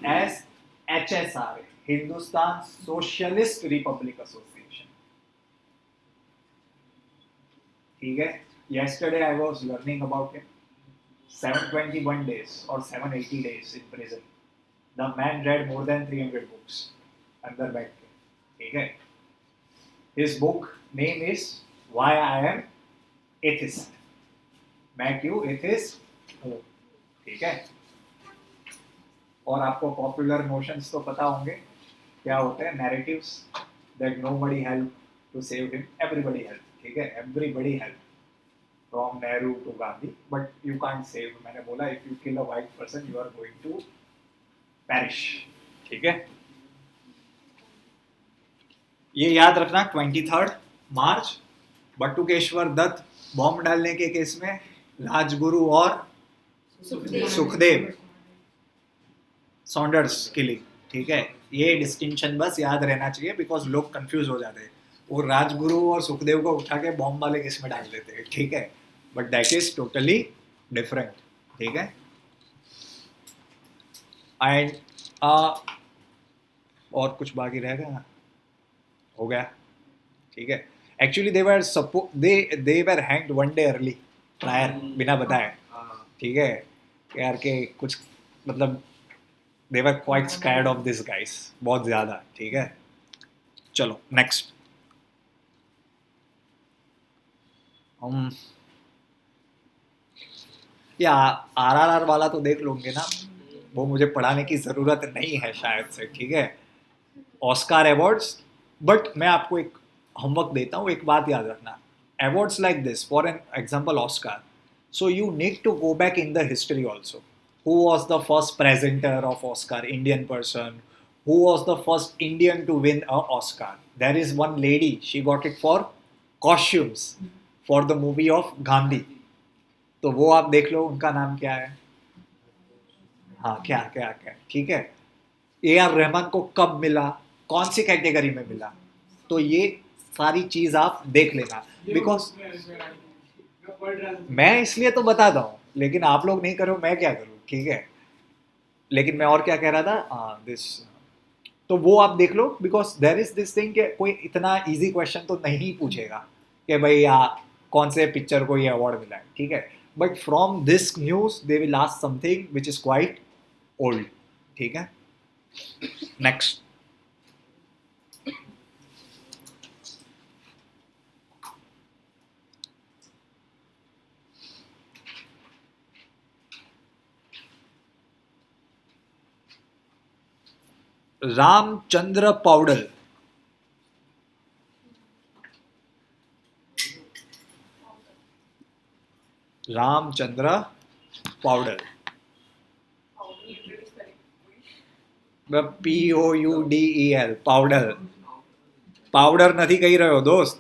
as HSRA, Hindustan Socialist Republic Association. ठीक है. Yesterday I was learning about him. 721 days or 780 days in prison. The man read more than 300 books अंदर बैठ के. ठीक है. His book name is Why I Am Atheist. मैं क्यों एथिस्ट हूँ. ठीक है. और आपको पॉपुलर नोशंस तो पता होंगे क्या होते हैं, narratives that nobody help to save him, everybody help. ठीक है, everybody help from Nehru to Gandhi, but you can't save. मैंने बोला if you kill a white person you are going to perish. ठीक है, ये याद रखना. 23 मार्च बटुकेश्वर दत्त बॉम्ब डालने के केस में राजगुरु और सुखदेव सॉन्डर्स किलिंग. ठीक है, ये डिस्टिंक्शन बस याद रहना चाहिए बिकॉज लोग कंफ्यूज हो जाते हैं. वो राजगुरु और सुखदेव को उठा के बॉम्ब वाले केस में डाल देते हैं. ठीक है, but that is totally different. ठीक है, एंड और कुछ बाकी रह गया, हो गया. ठीक है, actually they were hanged one day early prior, बिना बताए. ठीक है, यार के कुछ मतलब they were quite scared of this guys, बहुत ज़्यादा. ठीक है, चलो नेक्स्ट. या RRR वाला तो देख लोगे ना, वो मुझे पढ़ाने की ज़रूरत नहीं है शायद से. ठीक है, ऑस्कार अवार्ड्स. बट मैं आपको एक होमवर्क देता हूँ, एक बात याद रखना. Awards like this, for an example Oscar, so you need to go back in the history also. Who was the first presenter of Oscar, Indian person? Who was the first Indian to win an Oscar? There is one lady, she got it for costumes for the movie of Gandhi. तो वो आप देख लो, उनका नाम क्या है. हाँ, क्या क्या क्या. ठीक है, AR रहमान को कब मिला, कौन सी कैटेगरी में मिला, तो ये सारी चीज़ आप देख लेना. बिकॉज मैं इसलिए तो बताता हूँ, लेकिन आप लोग नहीं करो, मैं क्या करूँ. ठीक है, लेकिन मैं और क्या कह रहा था, दिस, तो वो आप देख लो. Because there is this thing कि कोई इतना इजी क्वेश्चन तो नहीं पूछेगा कि भाई कौन से पिक्चर को ये अवार्ड मिला है. ठीक है, but from this news they will ask something which is quite old. ठीक है, next. Ramchandra Paudel. Ramchandra Paudel. POUDEL powder. Powder નથી કહી રહ્યો દોસ્ત.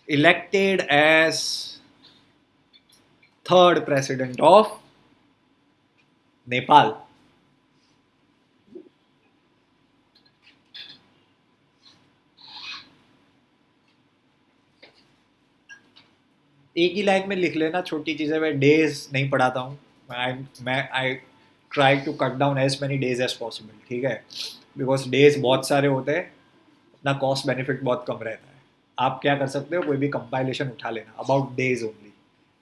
Elected as third president of Nepal. एक ही लाइन में लिख लेना, छोटी चीजें. मैं डेज नहीं पढ़ाता हूँ. I try to cut down as many days as possible. ठीक है, बिकॉज डेज बहुत सारे होते हैं, अपना कॉस्ट बेनिफिट बहुत कम रहता है. आप क्या कर सकते हो, कोई भी कंपाइलेशन उठा लेना अबाउट डेज ओनली.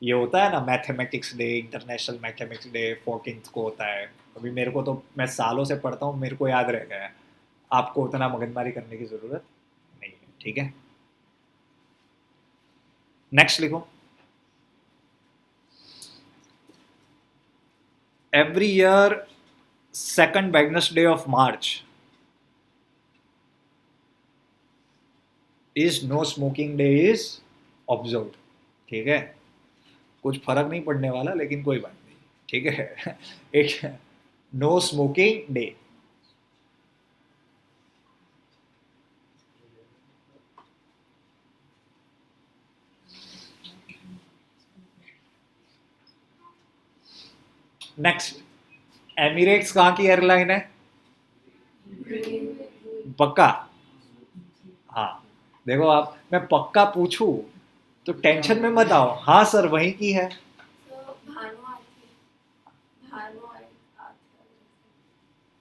ये होता है ना mathematics day, international mathematics day 14th को होता है. अभी मेरे को तो, मैं सालों से पढ़ता हूँ, मेरे को याद रह गया है. आपको उतना मगजमारी करने की ज़रूरत नहीं है. ठीक है, नेक्स्ट लिखो. Every year, second Wednesday of March is no smoking day is observed. ठीक है, कुछ फर्क नहीं पड़ने वाला, लेकिन कोई बात नहीं. ठीक है, एक no smoking day. Next, Emirates कहाँ की एयरलाइन है? पक्का? हाँ, देखो आप, मैं पक्का पूछूं तो टेंशन में मत आओ. हाँ सर, वहीं की है.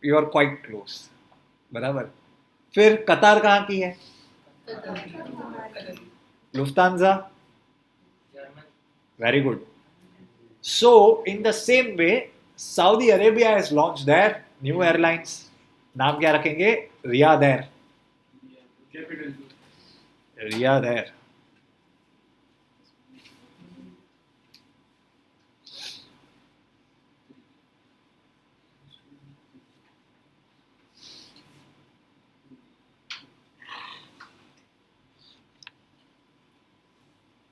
You are quite close. बराबर. फिर कतार कहाँ की है? Lufthansa. Very good. So, in the same way, Saudi Arabia has launched their new airlines. नाम क्या रखेंगे? Riyadh Air. Riyadh Air.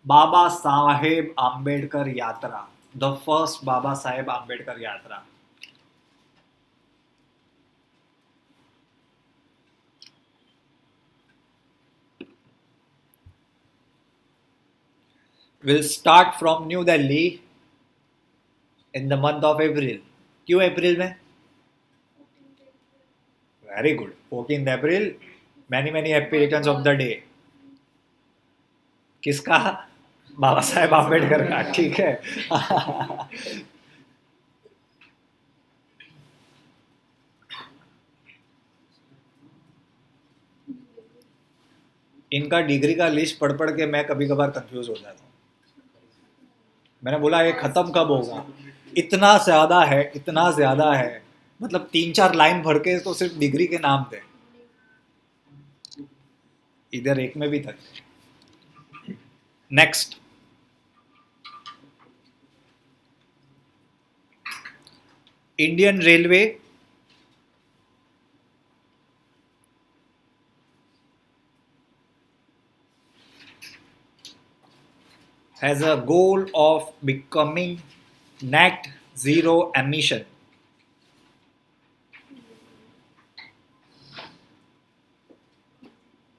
Baba Saheb Ambedkar यात्रा. The first Baba Saheb Ambedkar Yatra. Will start from New Delhi in the month of April. क्यों अप्रैल में? Very good. 14th April. Many happy returns of the day. किसका? बाबा साहेब आम्बेडकर का. ठीक है. इनका डिग्री का लिस्ट पढ़ पढ़ के मैं कभी कभार कंफ्यूज हो जाता हूँ. मैंने बोला ये खत्म कब होगा? इतना ज्यादा है. मतलब 3-4 लाइन भर के तो सिर्फ डिग्री के नाम थे. इधर एक में भी था. Next, Indian railway has a goal of becoming net zero emission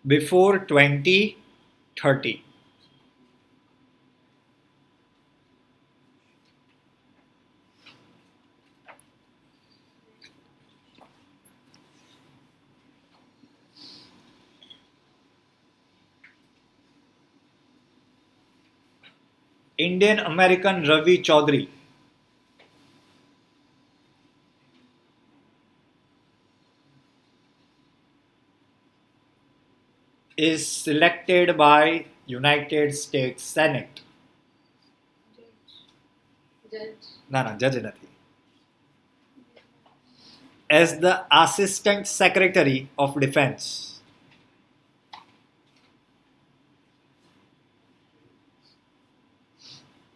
before 2030. Indian American Ravi Chaudhary is selected by United States Senate. ना जज नहीं. As the Assistant Secretary of Defense.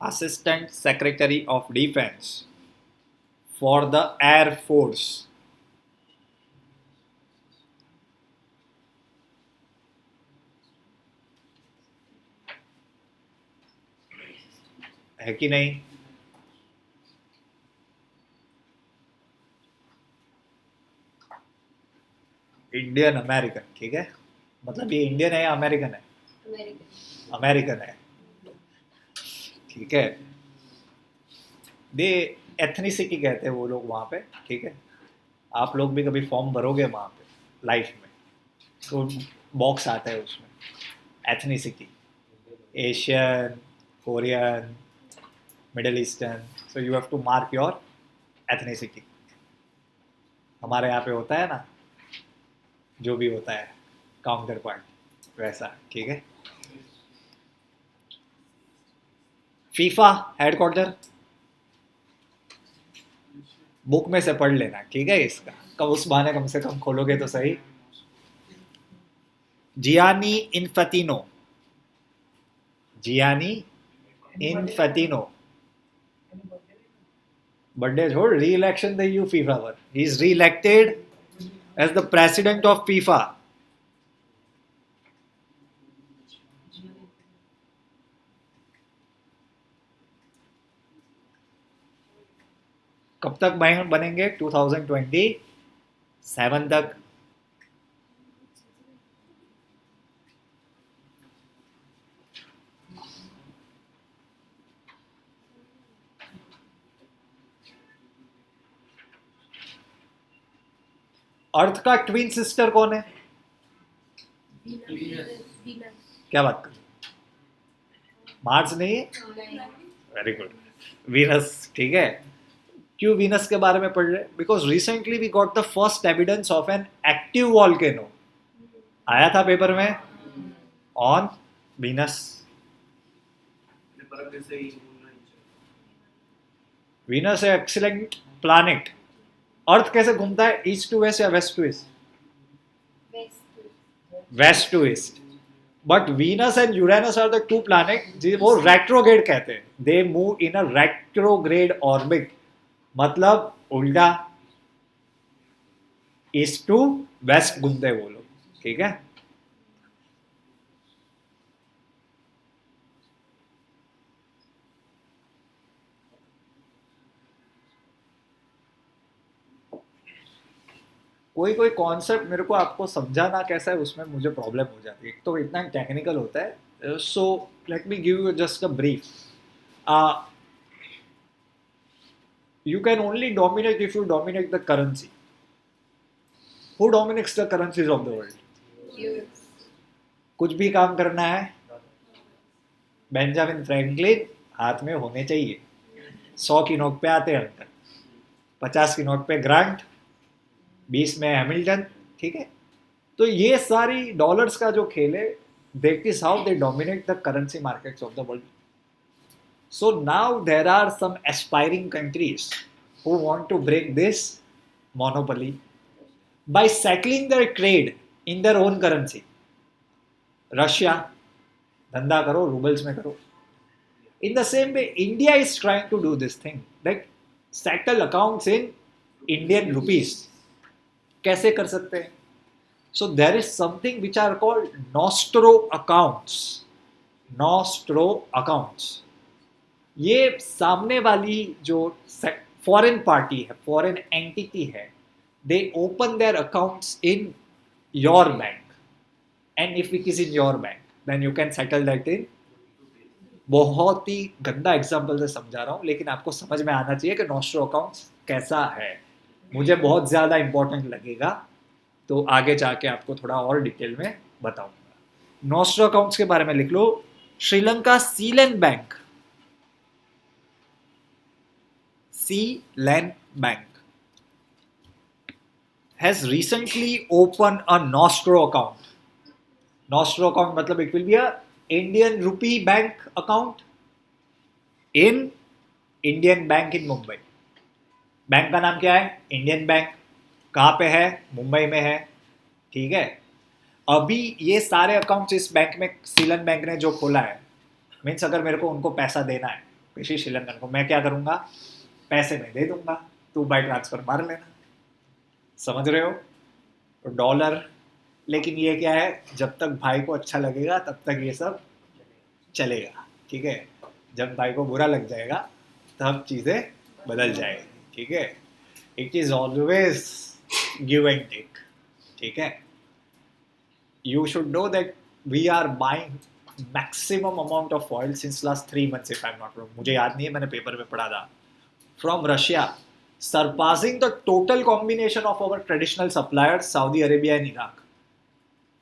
Assistant secretary of defence for the air force. है कि नहीं? इंडियन अमेरिकन, ठीक है, मतलब ये इंडियन है या अमेरिकन है? अमेरिकन है, ठीक है। दे एथनिसिटी कहते हैं वो लोग वहाँ पे, ठीक है। आप लोग भी कभी फॉर्म भरोगे वहाँ पे लाइफ में तो बॉक्स आता है उसमें ethnicity, Asian, Korean, Middle Eastern, so you have to mark your ethnicity. हमारे यहाँ पे होता है ना जो भी होता है काउंटर पॉइंट वैसा, ठीक है। फीफा हेडक्वार्टर बुक में से पढ़ लेना, ठीक है। इसका कब उस बहाने कम से कम खोलोगे तो सही। Gianni Infantino, Gianni Infantino, birthday छोड़, reelection the you FIFA पर, he is reelected as the president of FIFA. कब तक बनेंगे? 2027 तक। अर्थ का ट्विन सिस्टर कौन है? क्या बात कर, मार्स नहीं है? वेरी गुड, वीनस, ठीक है। क्यों वीनस के बारे में पढ़ रहे? Because recently we got the first evidence of an active volcano, आया था पेपर में, ऑन वीनस। वीनस है एक्सीलेंट प्लैनेट। अर्थ कैसे घूमता है, ईस्ट टू वेस्ट या west to east? West to east. But Venus and Uranus are the two planet वो रेट्रोग्रेड कहते हैं, they move in a retrograde orbit, मतलब उल्टा, ईस्ट टू वेस्ट घूमते हैं वो लोग, ठीक है। कोई कोई कॉन्सेप्ट मेरे को आपको समझाना कैसा है उसमें मुझे प्रॉब्लम हो जाती है, एक तो इतना टेक्निकल होता है। So let me give you just a brief. You can only dominate if you dominate the currency. Who dominates the currencies of the world? कुछ भी काम करना है, बेंजामिन फ्रैंकलिन हाथ में होने चाहिए। 100 की नोट पे आते हैं अंकल, 50 की नोट पे ग्रांट, 20 में हैमिल्टन, ठीक है। तो ये सारी डॉलर्स का जो खेल है, that is how they dominate the currency markets of the world. So now there are some aspiring countries who want to break this monopoly by settling their trade in their own currency. Russia, धंधा करो रूबल्स में करो. In the same way, India is trying to do this thing, like settle accounts in Indian rupees. कैसे कर सकते हैं? So there is something which are called nostro accounts. Nostro accounts. ये सामने वाली जो फॉरेन पार्टी है, फॉरेन एंटिटी है, they open their accounts in your bank, and if it is in your bank then you can settle that in. बहुत ही गंदा एग्जांपल से समझा रहा हूँ, लेकिन आपको समझ में आना चाहिए कि नॉस्ट्रो अकाउंट्स कैसा है. मुझे बहुत ज़्यादा इंपॉर्टेंट लगेगा, तो आगे जाके आपको थोड़ा और डिटेल में बताऊंगा. नॉस्ट्रो अकाउंट्स के बारे में लिख लो. श्रीलंका सीलन bank, Sealand Bank has recently opened a Nostro account. Nostro account मतलब it will be a Indian rupee bank account in Indian Bank in Mumbai. Bank का नाम क्या है? Indian bank. कहाँ पे है? मुंबई में है, ठीक है. अभी ये सारे अकाउंट्स इस बैंक में सीलन बैंक ने जो खोला है, मीन्स अगर मेरे को उनको पैसा देना है कृषि श्रीलंकन को मैं क्या करूंगा, पैसे में दे दूंगा, तू बाय ट्रांसफर मार लेना, समझ रहे हो? तो डॉलर, लेकिन ये क्या है, जब तक भाई को अच्छा लगेगा तब तक ये सब चलेगा, ठीक है? जब भाई को बुरा लग जाएगा तब चीज़ें बदल जाएगी, ठीक है? It is always give and take, ठीक है? You should know that we are buying maximum amount of oil since last 3 months if I am not wrong, मुझे याद नहीं है, मैंने पेपर में पढ़ा था, from Russia, surpassing the total combination of our traditional suppliers Saudi Arabia and Iraq.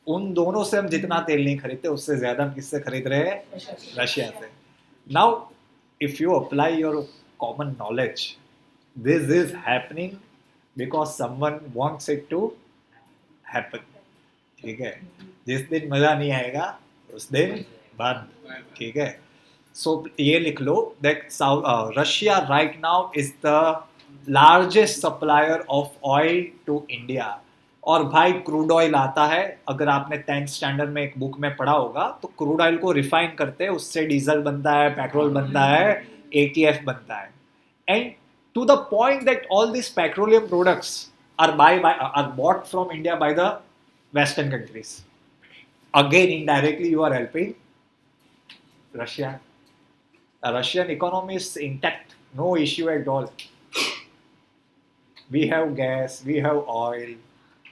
उन दोनों से हम जितना तेल नहीं खरीदते उससे ज्यादा हम किससे खरीद रहे हैं? रशिया से। Now if you apply your common knowledge, this is happening because someone wants it to happen, ठीक है? जिस दिन मजा नहीं आएगा उस दिन बंद, ठीक है? सो ये लिख लो that Russia right now is the largest supplier of oil to India. और भाई क्रूड ऑयल आता है, अगर आपने 10th स्टैंडर्ड में एक बुक में पढ़ा होगा तो क्रूड ऑयल को रिफाइन करते हैं, उससे डीजल बनता है, पेट्रोल बनता है, ATF बनता है। And to the point that all this petroleum products are bought from India by the western countries. Again indirectly you are helping Russia. Russian economy is intact, no issue at all. We have gas, we have oil,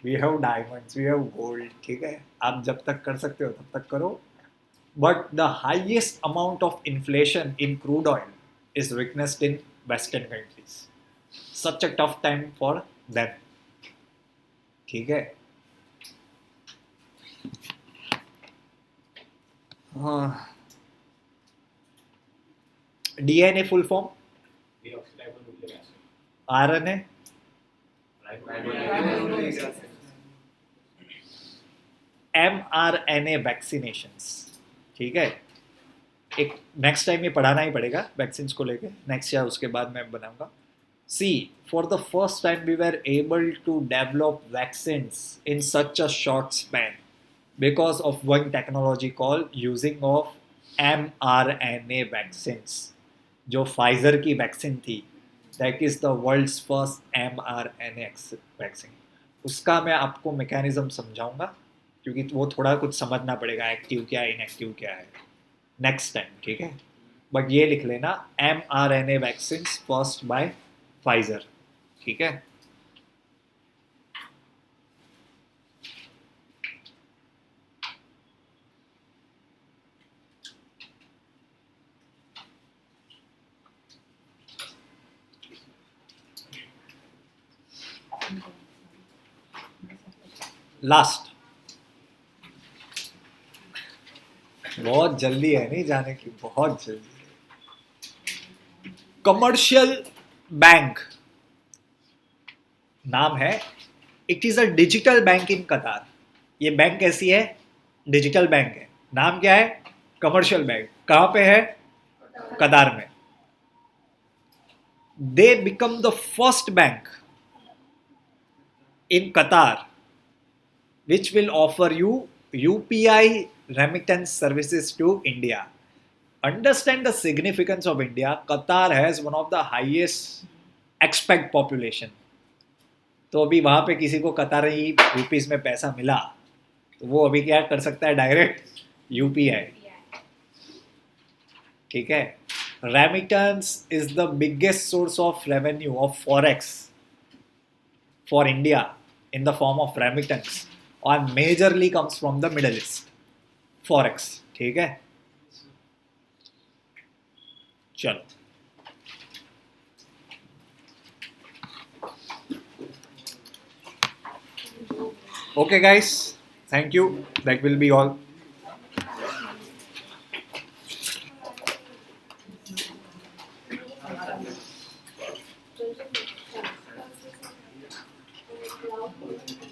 we have diamonds, we have gold, ठीक है? आप जब तक कर सकते हो तब तक करो. But the highest amount of inflation in crude oil is witnessed in Western countries. Such a tough time for them. ठीक है? हाँ. DNA full form? RNA? mRNA vaccinations, ठीक है? एक नेक्स्ट टाइम ये पढ़ाना ही पड़ेगा वैक्सीन को लेके, नेक्स्ट या उसके बाद मैं बनाऊंगा. See, for the first time we were able to develop vaccines in such a short span because of one technology call using of mRNA vaccines. जो फाइजर की वैक्सीन थी, that is the world's first mRNA vaccine. उसका मैं आपको मैकेनिज्म समझाऊंगा क्योंकि वो थोड़ा कुछ समझना पड़ेगा, एक्टिव क्या है इनएक्टिव क्या है, नेक्स्ट टाइम, ठीक है? बट ये लिख लेना, mRNA vaccine first by Pfizer, ठीक है? लास्ट, बहुत जल्दी है नहीं जाने की, बहुत जल्दी. कमर्शियल बैंक नाम है. It is a digital bank in Qatar. ये बैंक कैसी है? डिजिटल बैंक है. नाम क्या है? Commercial bank. कहां पे है? कतार में. They become the first bank in Qatar which will offer you UPI remittance services to India. Understand the significance of India. Qatar has one of the highest expat population. तो अभी वहाँ पे किसी को कतारी रुपीस में पैसा मिला तो वो अभी क्या कर सकता है? डायरेक्ट UPI, ठीक है? Remittance is the biggest source of revenue of forex for India in the form of remittance. और majorly comes from the middle east forex, ठीक है? चलो, okay guys, thank you. That will be all.
Thank you.